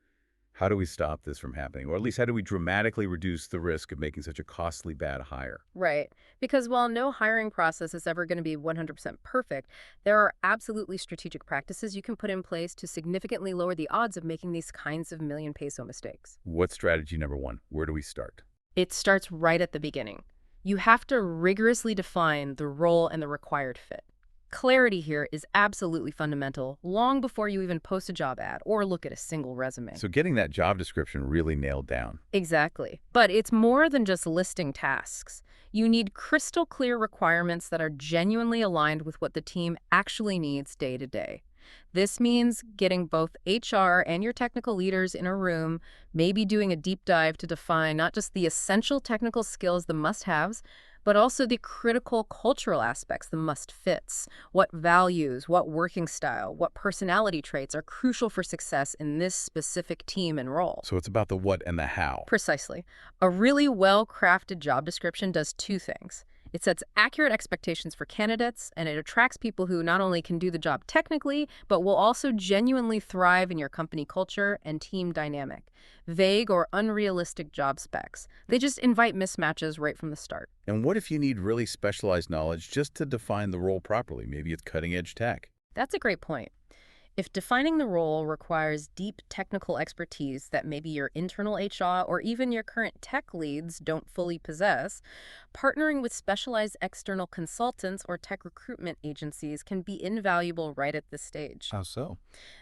how do we stop this from happening? Or at least how do we dramatically reduce the risk of making such a costly bad hire? Right. Because while no hiring process is ever going to be 100% perfect, there are absolutely strategic practices you can put in place to significantly lower the odds of making these kinds of million-peso mistakes. What's strategy number one? Where do we start? It starts right at the beginning. You have to rigorously define the role and the required fit. Clarity here is absolutely fundamental, long before you even post a job ad or look at a single resume. So getting that job description really nailed down. Exactly. But it's more than just listing tasks. You need crystal clear requirements that are genuinely aligned with what the team actually needs day to day. This means getting both HR and your technical leaders in a room, maybe doing a deep dive to define not just the essential technical skills, the must-haves, but also the critical cultural aspects, the must-fits. What values, what working style, what personality traits are crucial for success in this specific team and role. So it's about the what and the how. Precisely. A really well-crafted job description does two things. It sets accurate expectations for candidates, and it attracts people who not only can do the job technically, but will also genuinely thrive in your company culture and team dynamic. Vague or unrealistic job specs, they just invite mismatches right from the start. And what if you need really specialized knowledge just to define the role properly? Maybe it's cutting-edge tech. That's a great point. If defining the role requires deep technical expertise that maybe your internal HR or even your current tech leads don't fully possess, partnering with specialized external consultants or tech recruitment agencies can be invaluable right at this stage. How so?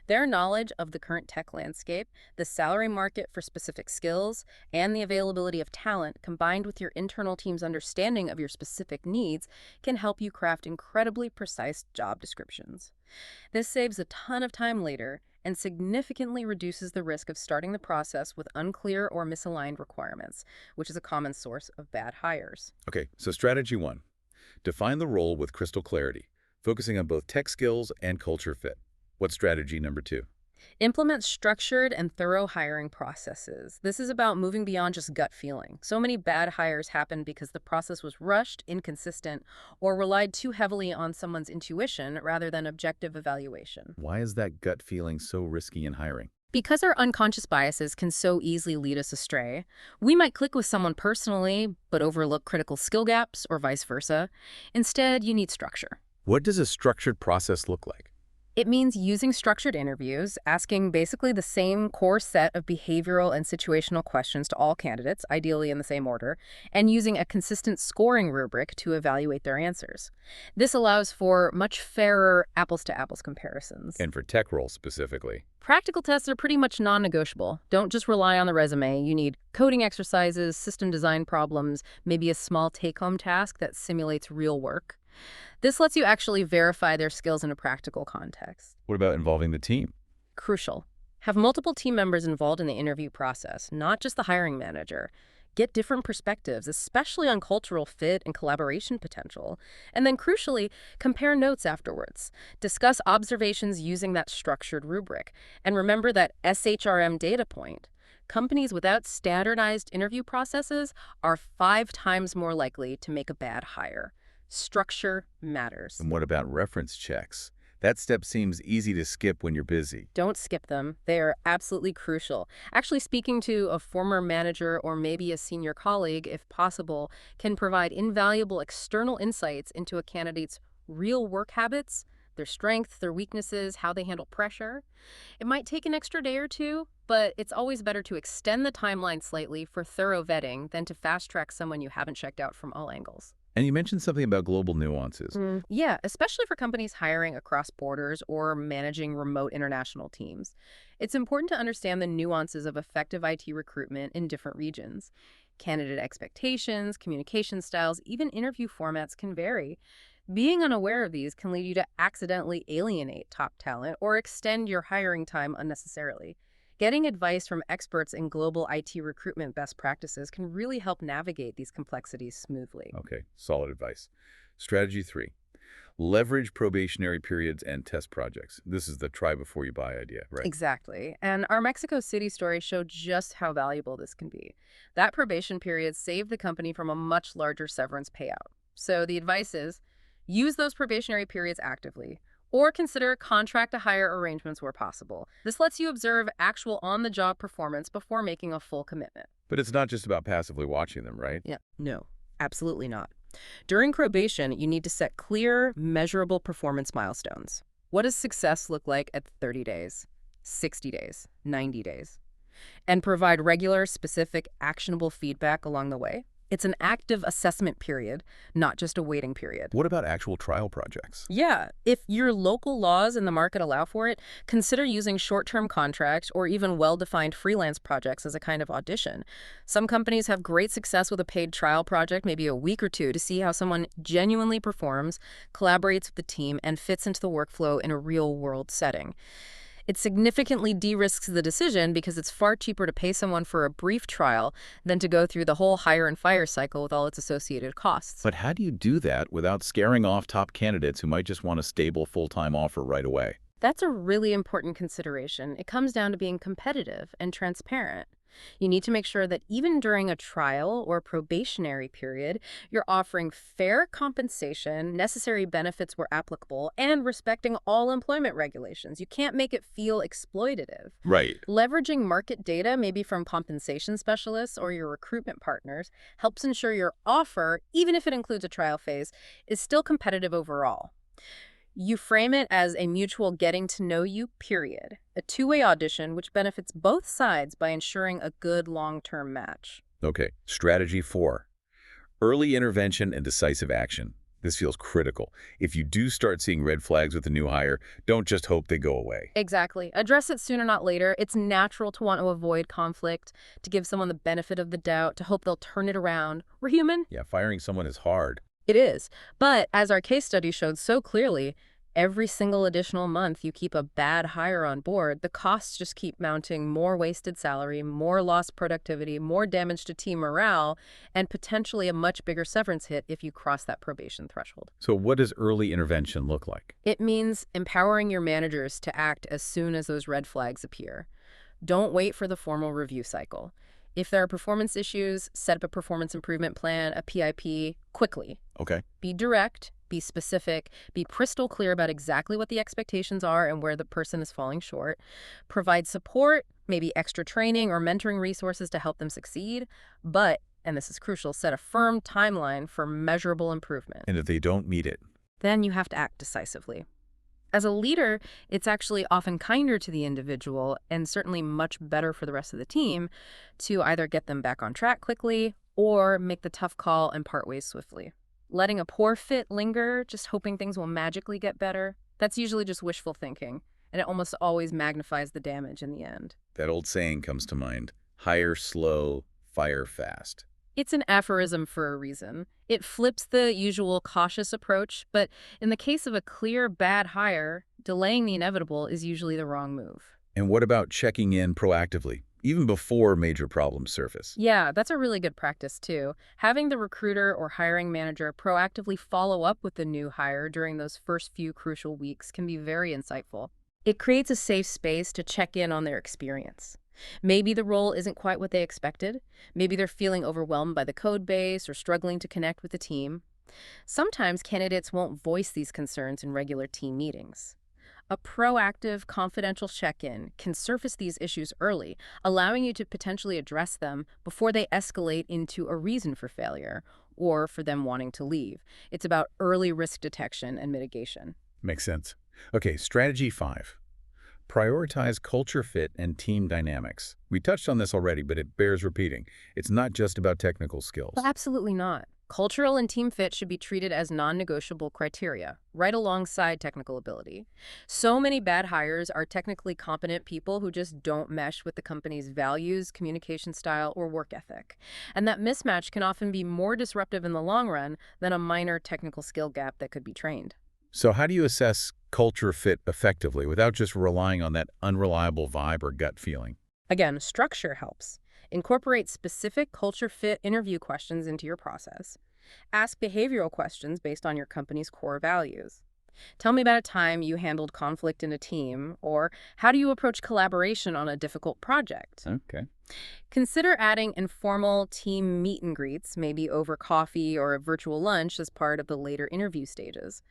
Their knowledge of the current tech landscape, the salary market for specific skills, and the availability of talent, combined with your internal team's understanding of your specific needs, can help you craft incredibly precise job descriptions. This saves a ton of time later and significantly reduces the risk of starting the process with unclear or misaligned requirements, which is a common source of bad hires. Okay, so strategy one, define the role with crystal clarity, focusing on both tech skills and culture fit. What's strategy number two? Implement structured and thorough hiring processes. This is about moving beyond just gut feeling. So many bad hires happen because the process was rushed, inconsistent, or relied too heavily on someone's intuition rather than objective evaluation. Why is that gut feeling so risky in hiring? Because our unconscious biases can so easily lead us astray, we might click with someone personally, but overlook critical skill gaps or vice versa. Instead, you need structure. What does a structured process look like? It means using structured interviews, asking basically the same core set of behavioral and situational questions to all candidates, ideally in the same order, and using a consistent scoring rubric to evaluate their answers. This allows for much fairer apples-to-apples comparisons. And for tech roles specifically? Practical tests are pretty much non-negotiable. Don't just rely on the resume. You need coding exercises, system design problems, maybe a small take-home task that simulates real work. This lets you actually verify their skills in a practical context. What about involving the team? Crucial. Have multiple team members involved in the interview process, not just the hiring manager. Get different perspectives, especially on cultural fit and collaboration potential. And then crucially, compare notes afterwards. Discuss observations using that structured rubric. And remember that SHRM data point. Companies without standardized interview processes are 5 times more likely to make a bad hire. Structure matters. And what about reference checks? That step seems easy to skip when you're busy. Don't skip them. They are absolutely crucial. Actually, speaking to a former manager or maybe a senior colleague, if possible, can provide invaluable external insights into a candidate's real work habits, their strengths, their weaknesses, how they handle pressure. It might take an extra day or two, but it's always better to extend the timeline slightly for thorough vetting than to fast-track someone you haven't checked out from all angles. And you mentioned something about global nuances. Yeah, especially for companies hiring across borders or managing remote international teams. It's important to understand the nuances of effective IT recruitment in different regions. Candidate expectations, communication styles, even interview formats can vary. Being unaware of these can lead you to accidentally alienate top talent or extend your hiring time unnecessarily. Getting advice from experts in global IT recruitment best practices can really help navigate these complexities smoothly. Okay, solid advice. Strategy 3. Leverage probationary periods and test projects. This is the try before you buy idea, right? Exactly. And our Mexico City story showed just how valuable this can be. That probation period saved the company from a much larger severance payout. So the advice is use those probationary periods actively, or consider contract-to-hire arrangements where possible. This lets you observe actual on-the-job performance before making a full commitment. But it's not just about passively watching them, right? Yeah, no, absolutely not. During probation, you need to set clear, measurable performance milestones. What does success look like at 30 days, 60 days, 90 days? And provide regular, specific, actionable feedback along the way. It's an active assessment period, not just a waiting period. What about actual trial projects? Yeah, if your local laws in the market allow for it, consider using short-term contracts or even well-defined freelance projects as a kind of audition. Some companies have great success with a paid trial project, maybe a week or two, to see how someone genuinely performs, collaborates with the team, and fits into the workflow in a real-world setting. It significantly de-risks the decision because it's far cheaper to pay someone for a brief trial than to go through the whole hire and fire cycle with all its associated costs. But how do you do that without scaring off top candidates who might just want a stable full-time offer right away? That's a really important consideration. It comes down to being competitive and transparent. You need to make sure that even during a trial or probationary period, you're offering fair compensation, necessary benefits where applicable, and respecting all employment regulations. You can't make it feel exploitative. Right. Leveraging market data, maybe from compensation specialists or your recruitment partners, helps ensure your offer, even if it includes a trial phase, is still competitive overall. You frame it as a mutual getting to know you period, a two-way audition which benefits both sides by ensuring a good long-term match. Okay, strategy 4. Early intervention and decisive action. This feels critical. If you do start seeing red flags with a new hire, don't just hope they go away. Exactly. Address it sooner, not later. It's natural to want to avoid conflict, to give someone the benefit of the doubt, to hope they'll turn it around. We're human. Yeah, firing someone is hard. It is. But as our case study showed so clearly, every single additional month you keep a bad hire on board, the costs just keep mounting: more wasted salary, more lost productivity, more damage to team morale, and potentially a much bigger severance hit if you cross that probation threshold. So what does early intervention look like? It means empowering your managers to act as soon as those red flags appear. Don't wait for the formal review cycle. If there are performance issues, set up a performance improvement plan, a PIP, quickly. Okay. Be direct, be specific, be crystal clear about exactly what the expectations are and where the person is falling short. Provide support, maybe extra training or mentoring resources to help them succeed. But, and this is crucial, set a firm timeline for measurable improvement. And if they don't meet it? Then you have to act decisively. As a leader, it's actually often kinder to the individual and certainly much better for the rest of the team to either get them back on track quickly or make the tough call and part ways swiftly. Letting a poor fit linger, just hoping things will magically get better, that's usually just wishful thinking, and it almost always magnifies the damage in the end. That old saying comes to mind: hire slow, fire fast. It's an aphorism for a reason. It flips the usual cautious approach, but in the case of a clear bad hire, delaying the inevitable is usually the wrong move. And what about checking in proactively, even before major problems surface? Yeah, that's a really good practice too. Having the recruiter or hiring manager proactively follow up with the new hire during those first few crucial weeks can be very insightful. It creates a safe space to check in on their experience. Maybe the role isn't quite what they expected. Maybe they're feeling overwhelmed by the code base or struggling to connect with the team. Sometimes candidates won't voice these concerns in regular team meetings. A proactive, confidential check-in can surface these issues early, allowing you to potentially address them before they escalate into a reason for failure or for them wanting to leave. It's about early risk detection and mitigation. Makes sense. Okay, strategy 5. Prioritize culture fit and team dynamics. We touched on this already, but it bears repeating. It's not just about technical Well, skills. absolutely not. Cultural and team fit should be treated as non-negotiable criteria, right alongside technical ability. So many bad hires are technically competent people who just don't mesh with the company's values, communication style, or work ethic. And that mismatch can often be more disruptive in the long run than a minor technical skill gap that could be trained. So how do you assess culture fit effectively without just relying on that unreliable vibe or gut feeling? Again, structure helps. Incorporate specific culture fit interview questions into your process. Ask behavioral questions based on your company's core values. Tell me about a time you handled conflict in a team, or how do you approach collaboration on a difficult project? Okay. Consider adding informal team meet and greets, maybe over coffee or a virtual lunch as part of the later interview stages.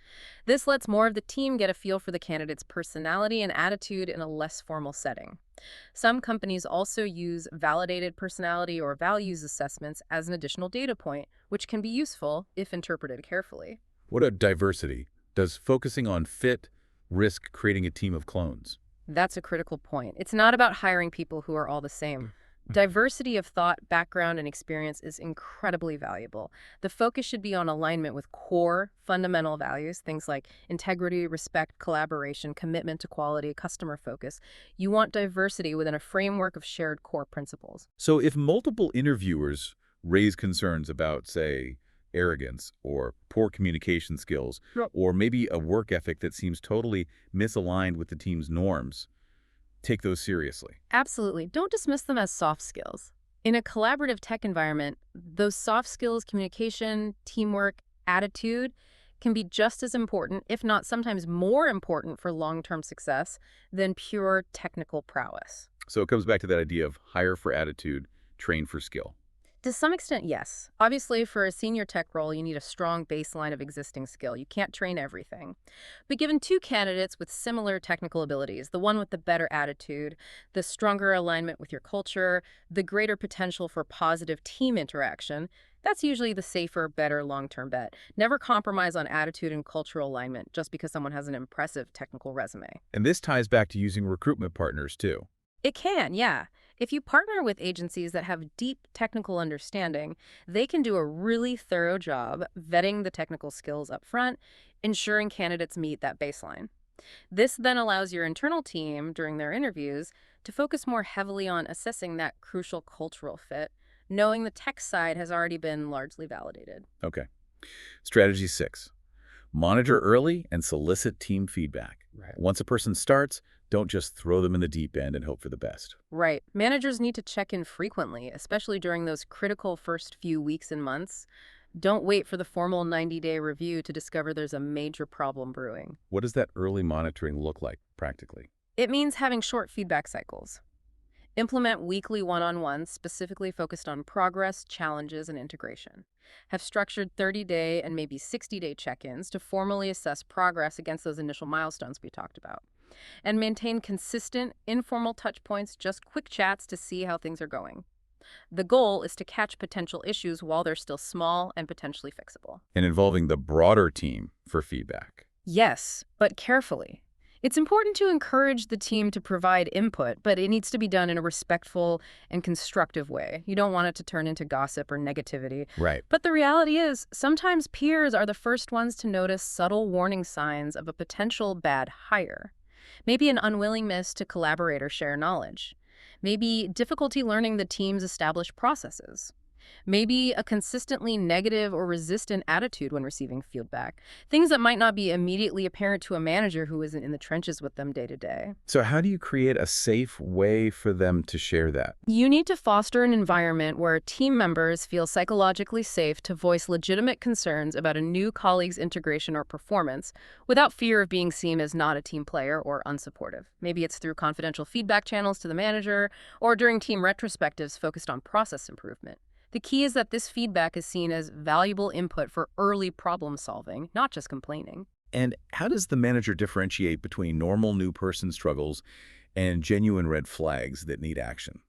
This lets more of the team get a feel for the candidate's personality and attitude in a less formal setting. Some companies also use validated personality or values assessments as an additional data point, which can be useful if interpreted carefully. What about diversity? Does focusing on fit risk creating a team of clones? That's a critical point. It's not about hiring people who are all the same. Diversity of thought, background, and experience is incredibly valuable. The focus should be on alignment with core, fundamental values, things like integrity, respect, collaboration, commitment to quality, customer focus. You want diversity within a framework of shared core principles. So if multiple interviewers raise concerns about, say, arrogance or poor communication skills, Yep. or maybe a work ethic that seems totally misaligned with the team's norms, take those seriously. Absolutely. Don't dismiss them as soft skills. In a collaborative tech environment, those soft skills, communication, teamwork, attitude, can be just as important, if not sometimes more important for long-term success than pure technical prowess. So it comes back to that idea of hire for attitude, train for skill. To some extent, yes. Obviously, for a senior tech role, you need a strong baseline of existing skill. You can't train everything. But given two candidates with similar technical abilities, the one with the better attitude, the stronger alignment with your culture, the greater potential for positive team interaction, that's usually the safer, better long-term bet. Never compromise on attitude and cultural alignment just because someone has an impressive technical resume. And this ties back to using recruitment partners, too. It can, yeah. If you partner with agencies that have deep technical understanding, they can do a really thorough job vetting the technical skills up front, ensuring candidates meet that baseline. This then allows your internal team, during their interviews, to focus more heavily on assessing that crucial cultural fit, knowing the tech side has already been largely validated. Okay. Strategy 6. Monitor early and solicit team feedback. Right. Once a person starts, don't just throw them in the deep end and hope for the best. Right. Managers need to check in frequently, especially during those critical first few weeks and months. Don't wait for the formal 90-day review to discover there's a major problem brewing. What does that early monitoring look like practically? It means having short feedback cycles. Implement weekly one-on-ones specifically focused on progress, challenges, and integration. Have structured 30-day and maybe 60-day check-ins to formally assess progress against those initial milestones we talked about. And maintain consistent, informal touch points, just quick chats to see how things are going. The goal is to catch potential issues while they're still small and potentially fixable. And involving the broader team for feedback. Yes, but carefully. It's important to encourage the team to provide input, but it needs to be done in a respectful and constructive way. You don't want it to turn into gossip or negativity. Right. But the reality is, sometimes peers are the first ones to notice subtle warning signs of a potential bad hire. Maybe an unwillingness to collaborate or share knowledge. Maybe difficulty learning the team's established processes. Maybe a consistently negative or resistant attitude when receiving feedback. Things that might not be immediately apparent to a manager who isn't in the trenches with them day to day. So how do you create a safe way for them to share that? You need to foster an environment where team members feel psychologically safe to voice legitimate concerns about a new colleague's integration or performance without fear of being seen as not a team player or unsupportive. Maybe it's through confidential feedback channels to the manager or during team retrospectives focused on process improvement. The key is that this feedback is seen as valuable input for early problem solving, not just complaining. And how does the manager differentiate between normal new person struggles and genuine red flags that need action?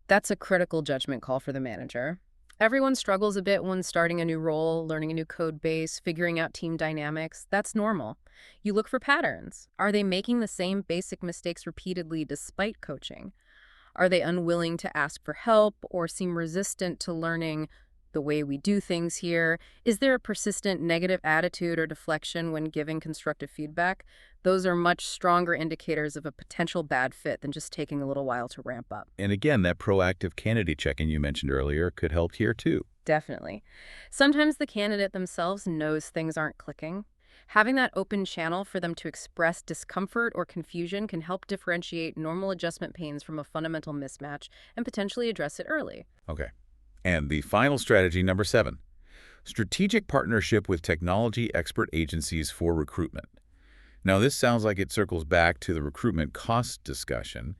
That's a critical judgment call for the manager. Everyone struggles a bit when starting a new role, learning a new code base, figuring out team dynamics. That's normal. You look for patterns. Are they making the same basic mistakes repeatedly despite coaching? Are they unwilling to ask for help or seem resistant to learning the way we do things here? Is there a persistent negative attitude or deflection when giving constructive feedback? Those are much stronger indicators of a potential bad fit than just taking a little while to ramp up. And again, that proactive candidate check-in you mentioned earlier could help here too. Definitely. Sometimes the candidate themselves knows things aren't clicking. Having that open channel for them to express discomfort or confusion can help differentiate normal adjustment pains from a fundamental mismatch and potentially address it early. Okay. And the final strategy, number 7, strategic partnership with technology expert agencies for recruitment. Now, this sounds like it circles back to the recruitment cost discussion,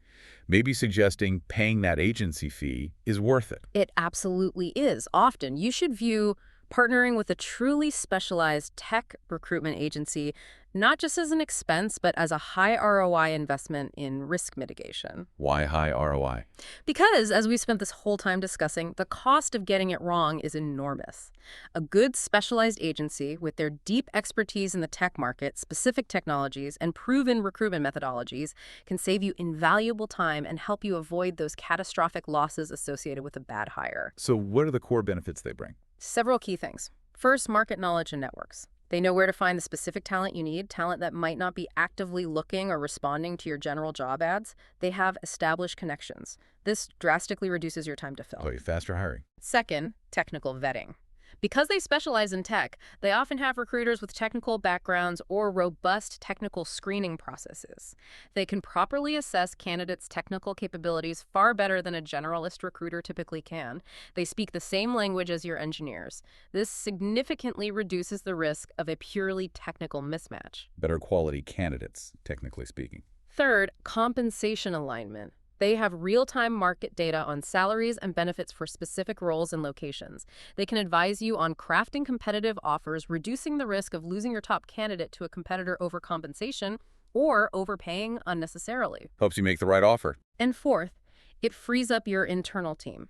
maybe suggesting paying that agency fee is worth it. It absolutely is. Often, you should view partnering with a truly specialized tech recruitment agency not just as an expense, but as a high ROI investment in risk mitigation. Why high ROI? Because, as we spent this whole time discussing, the cost of getting it wrong is enormous. A good specialized agency with their deep expertise in the tech market, specific technologies, and proven recruitment methodologies can save you invaluable time and help you avoid those catastrophic losses associated with a bad hire. So what are the core benefits they bring? Several key things. First, market knowledge and networks. They know where to find the specific talent you need, talent that might not be actively looking or responding to your general job ads. They have established connections. This drastically reduces your time to fill. Oh, faster hiring. Second, technical vetting. Because they specialize in tech, they often have recruiters with technical backgrounds or robust technical screening processes. They can properly assess candidates' technical capabilities far better than a generalist recruiter typically can. They speak the same language as your engineers. This significantly reduces the risk of a purely technical mismatch. Better quality candidates, technically speaking. Third, compensation alignment. They have real-time market data on salaries and benefits for specific roles and locations. They can advise you on crafting competitive offers, reducing the risk of losing your top candidate to a competitor over compensation or overpaying unnecessarily. Helps you make the right offer. And fourth, it frees up your internal team.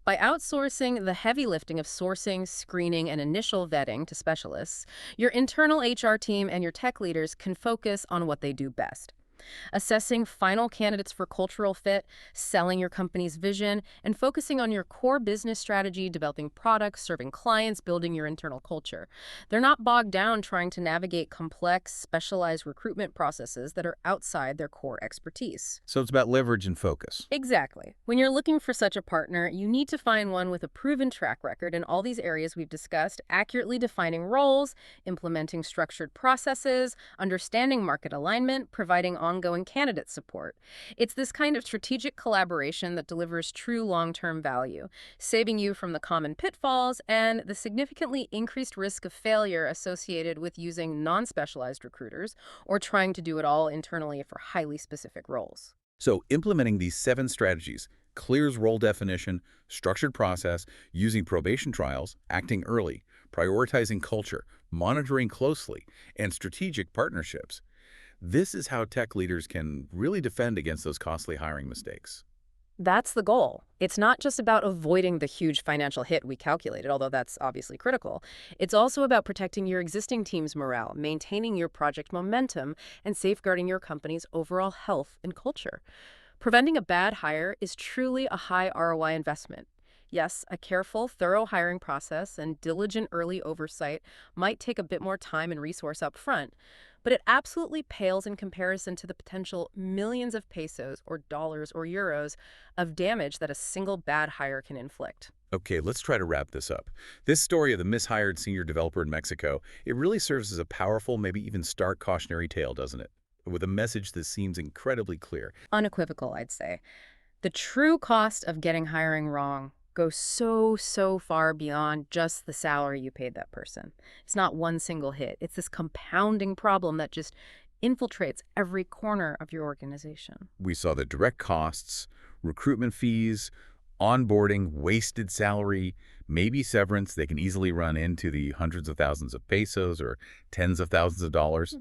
By outsourcing the heavy lifting of sourcing, screening, and initial vetting to specialists, your internal HR team and your tech leaders can focus on what they do best. Assessing final candidates for cultural fit, selling your company's vision, and focusing on your core business strategy, developing products, serving clients, building your internal culture. They're not bogged down trying to navigate complex, specialized recruitment processes that are outside their core expertise. So it's about leverage and focus. Exactly. When you're looking for such a partner, you need to find one with a proven track record in all these areas we've discussed, accurately defining roles, implementing structured processes, understanding market alignment, providing ongoing candidate support. It's this kind of strategic collaboration that delivers true long-term value, saving you from the common pitfalls and the significantly increased risk of failure associated with using non-specialized recruiters or trying to do it all internally for highly specific roles. So implementing these 7 strategies clears role definition, structured process, using probation trials, acting early, prioritizing culture, monitoring closely, and strategic partnerships. This is how tech leaders can really defend against those costly hiring mistakes. That's the goal. It's not just about avoiding the huge financial hit we calculated, although that's obviously critical. It's also about protecting your existing team's morale, maintaining your project momentum, and safeguarding your company's overall health and culture. Preventing a bad hire is truly a high ROI investment. Yes, a careful, thorough hiring process and diligent early oversight might take a bit more time and resource up front, but it absolutely pales in comparison to the potential millions of pesos or dollars or euros of damage that a single bad hire can inflict. Okay, let's try to wrap this up. This story of the mishired senior developer in Mexico, it really serves as a powerful, maybe even stark cautionary tale, doesn't it? With a message that seems incredibly clear. Unequivocal, I'd say. The true cost of getting hiring wrong goes so far beyond just the salary you paid that person. It's not one single hit. It's this compounding problem that just infiltrates every corner of your organization. We saw the direct costs, recruitment fees, onboarding, wasted salary, maybe severance. They can easily run into the hundreds of thousands of pesos or tens of thousands of dollars.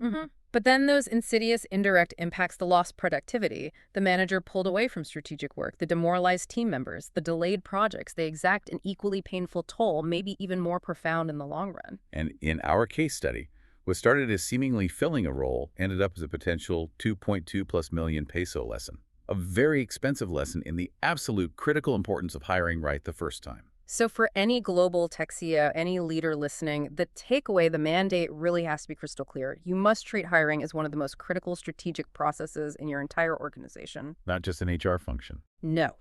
But then those insidious indirect impacts, the lost productivity, the manager pulled away from strategic work, the demoralized team members, the delayed projects, they exact an equally painful toll, maybe even more profound in the long run. And in our case study, what started as seemingly filling a role ended up as a potential 2.2+ million peso lesson. A very expensive lesson in the absolute critical importance of hiring right the first time. So for any global tech CEO, any leader listening, the takeaway, the mandate really has to be crystal clear. You must treat hiring as one of the most critical strategic processes in your entire organization. Not just an HR function. No.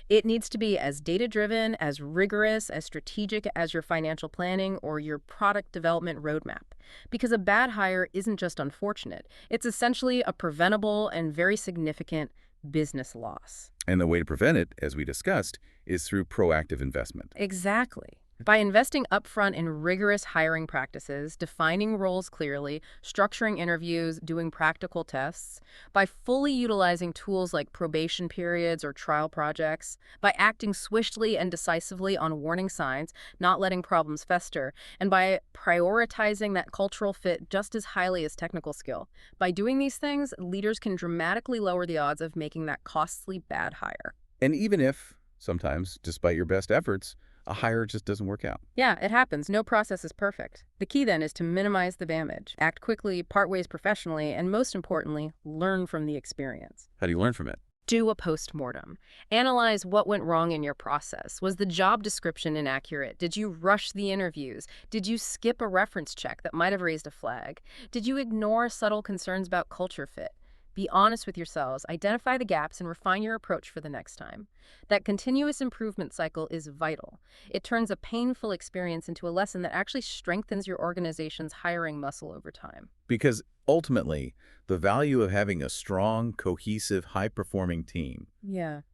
It needs to be as data-driven, as rigorous, as strategic as your financial planning or your product development roadmap. Because a bad hire isn't just unfortunate. It's essentially a preventable and very significant business loss. And the way to prevent it, as we discussed, is through proactive investment. Exactly. By investing upfront in rigorous hiring practices, defining roles clearly, structuring interviews, doing practical tests, by fully utilizing tools like probation periods or trial projects, by acting swiftly and decisively on warning signs, not letting problems fester, and by prioritizing that cultural fit just as highly as technical skill. By doing these things, leaders can dramatically lower the odds of making that costly bad hire. And even if, sometimes, despite your best efforts, a hire just doesn't work out. Yeah, it happens. No process is perfect. The key then is to minimize the damage, act quickly, part ways professionally, and most importantly, learn from the experience. How do you learn from it? Do a post-mortem. Analyze what went wrong in your process. Was the job description inaccurate? Did you rush the interviews? Did you skip a reference check that might have raised a flag? Did you ignore subtle concerns about culture fit? Be honest with yourselves, identify the gaps, and refine your approach for the next time. That continuous improvement cycle is vital. It turns a painful experience into a lesson that actually strengthens your organization's hiring muscle over time. Because ultimately, the value of having a strong, cohesive, high-performing team,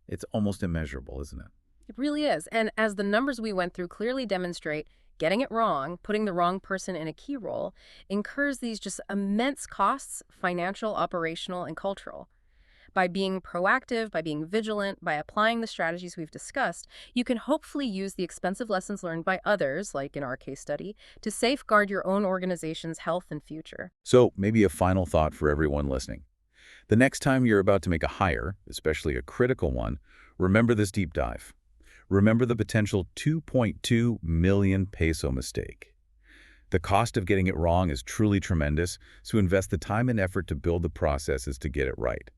it's almost immeasurable, isn't it? It really is. And as the numbers we went through clearly demonstrate, getting it wrong, putting the wrong person in a key role, incurs these just immense costs, financial, operational, and cultural. By being proactive, by being vigilant, by applying the strategies we've discussed, you can hopefully use the expensive lessons learned by others, like in our case study, to safeguard your own organization's health and future. So maybe a final thought for everyone listening. The next time you're about to make a hire, especially a critical one, remember this deep dive. Remember the potential 2.2 million peso mistake. The cost of getting it wrong is truly tremendous, so invest the time and effort to build the processes to get it right.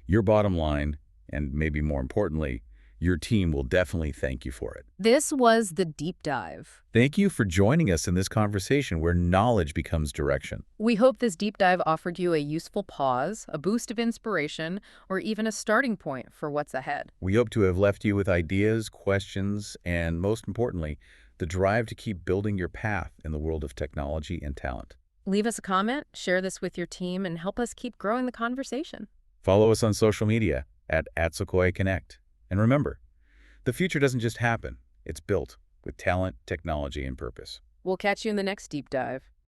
Your bottom line, and maybe more importantly, your team will definitely thank you for it. This was the deep dive. Thank you for joining us in this conversation where knowledge becomes direction. We hope this deep dive offered you a useful pause, a boost of inspiration, or even a starting point for what's ahead. We hope to have left you with ideas, questions, and most importantly, the drive to keep building your path in the world of technology and talent. Leave us a comment, share this with your team, and help us keep growing the conversation. Follow us on social media at Sequoia Connect. And remember, the future doesn't just happen, it's built with talent, technology, and purpose. We'll catch you in the next deep dive.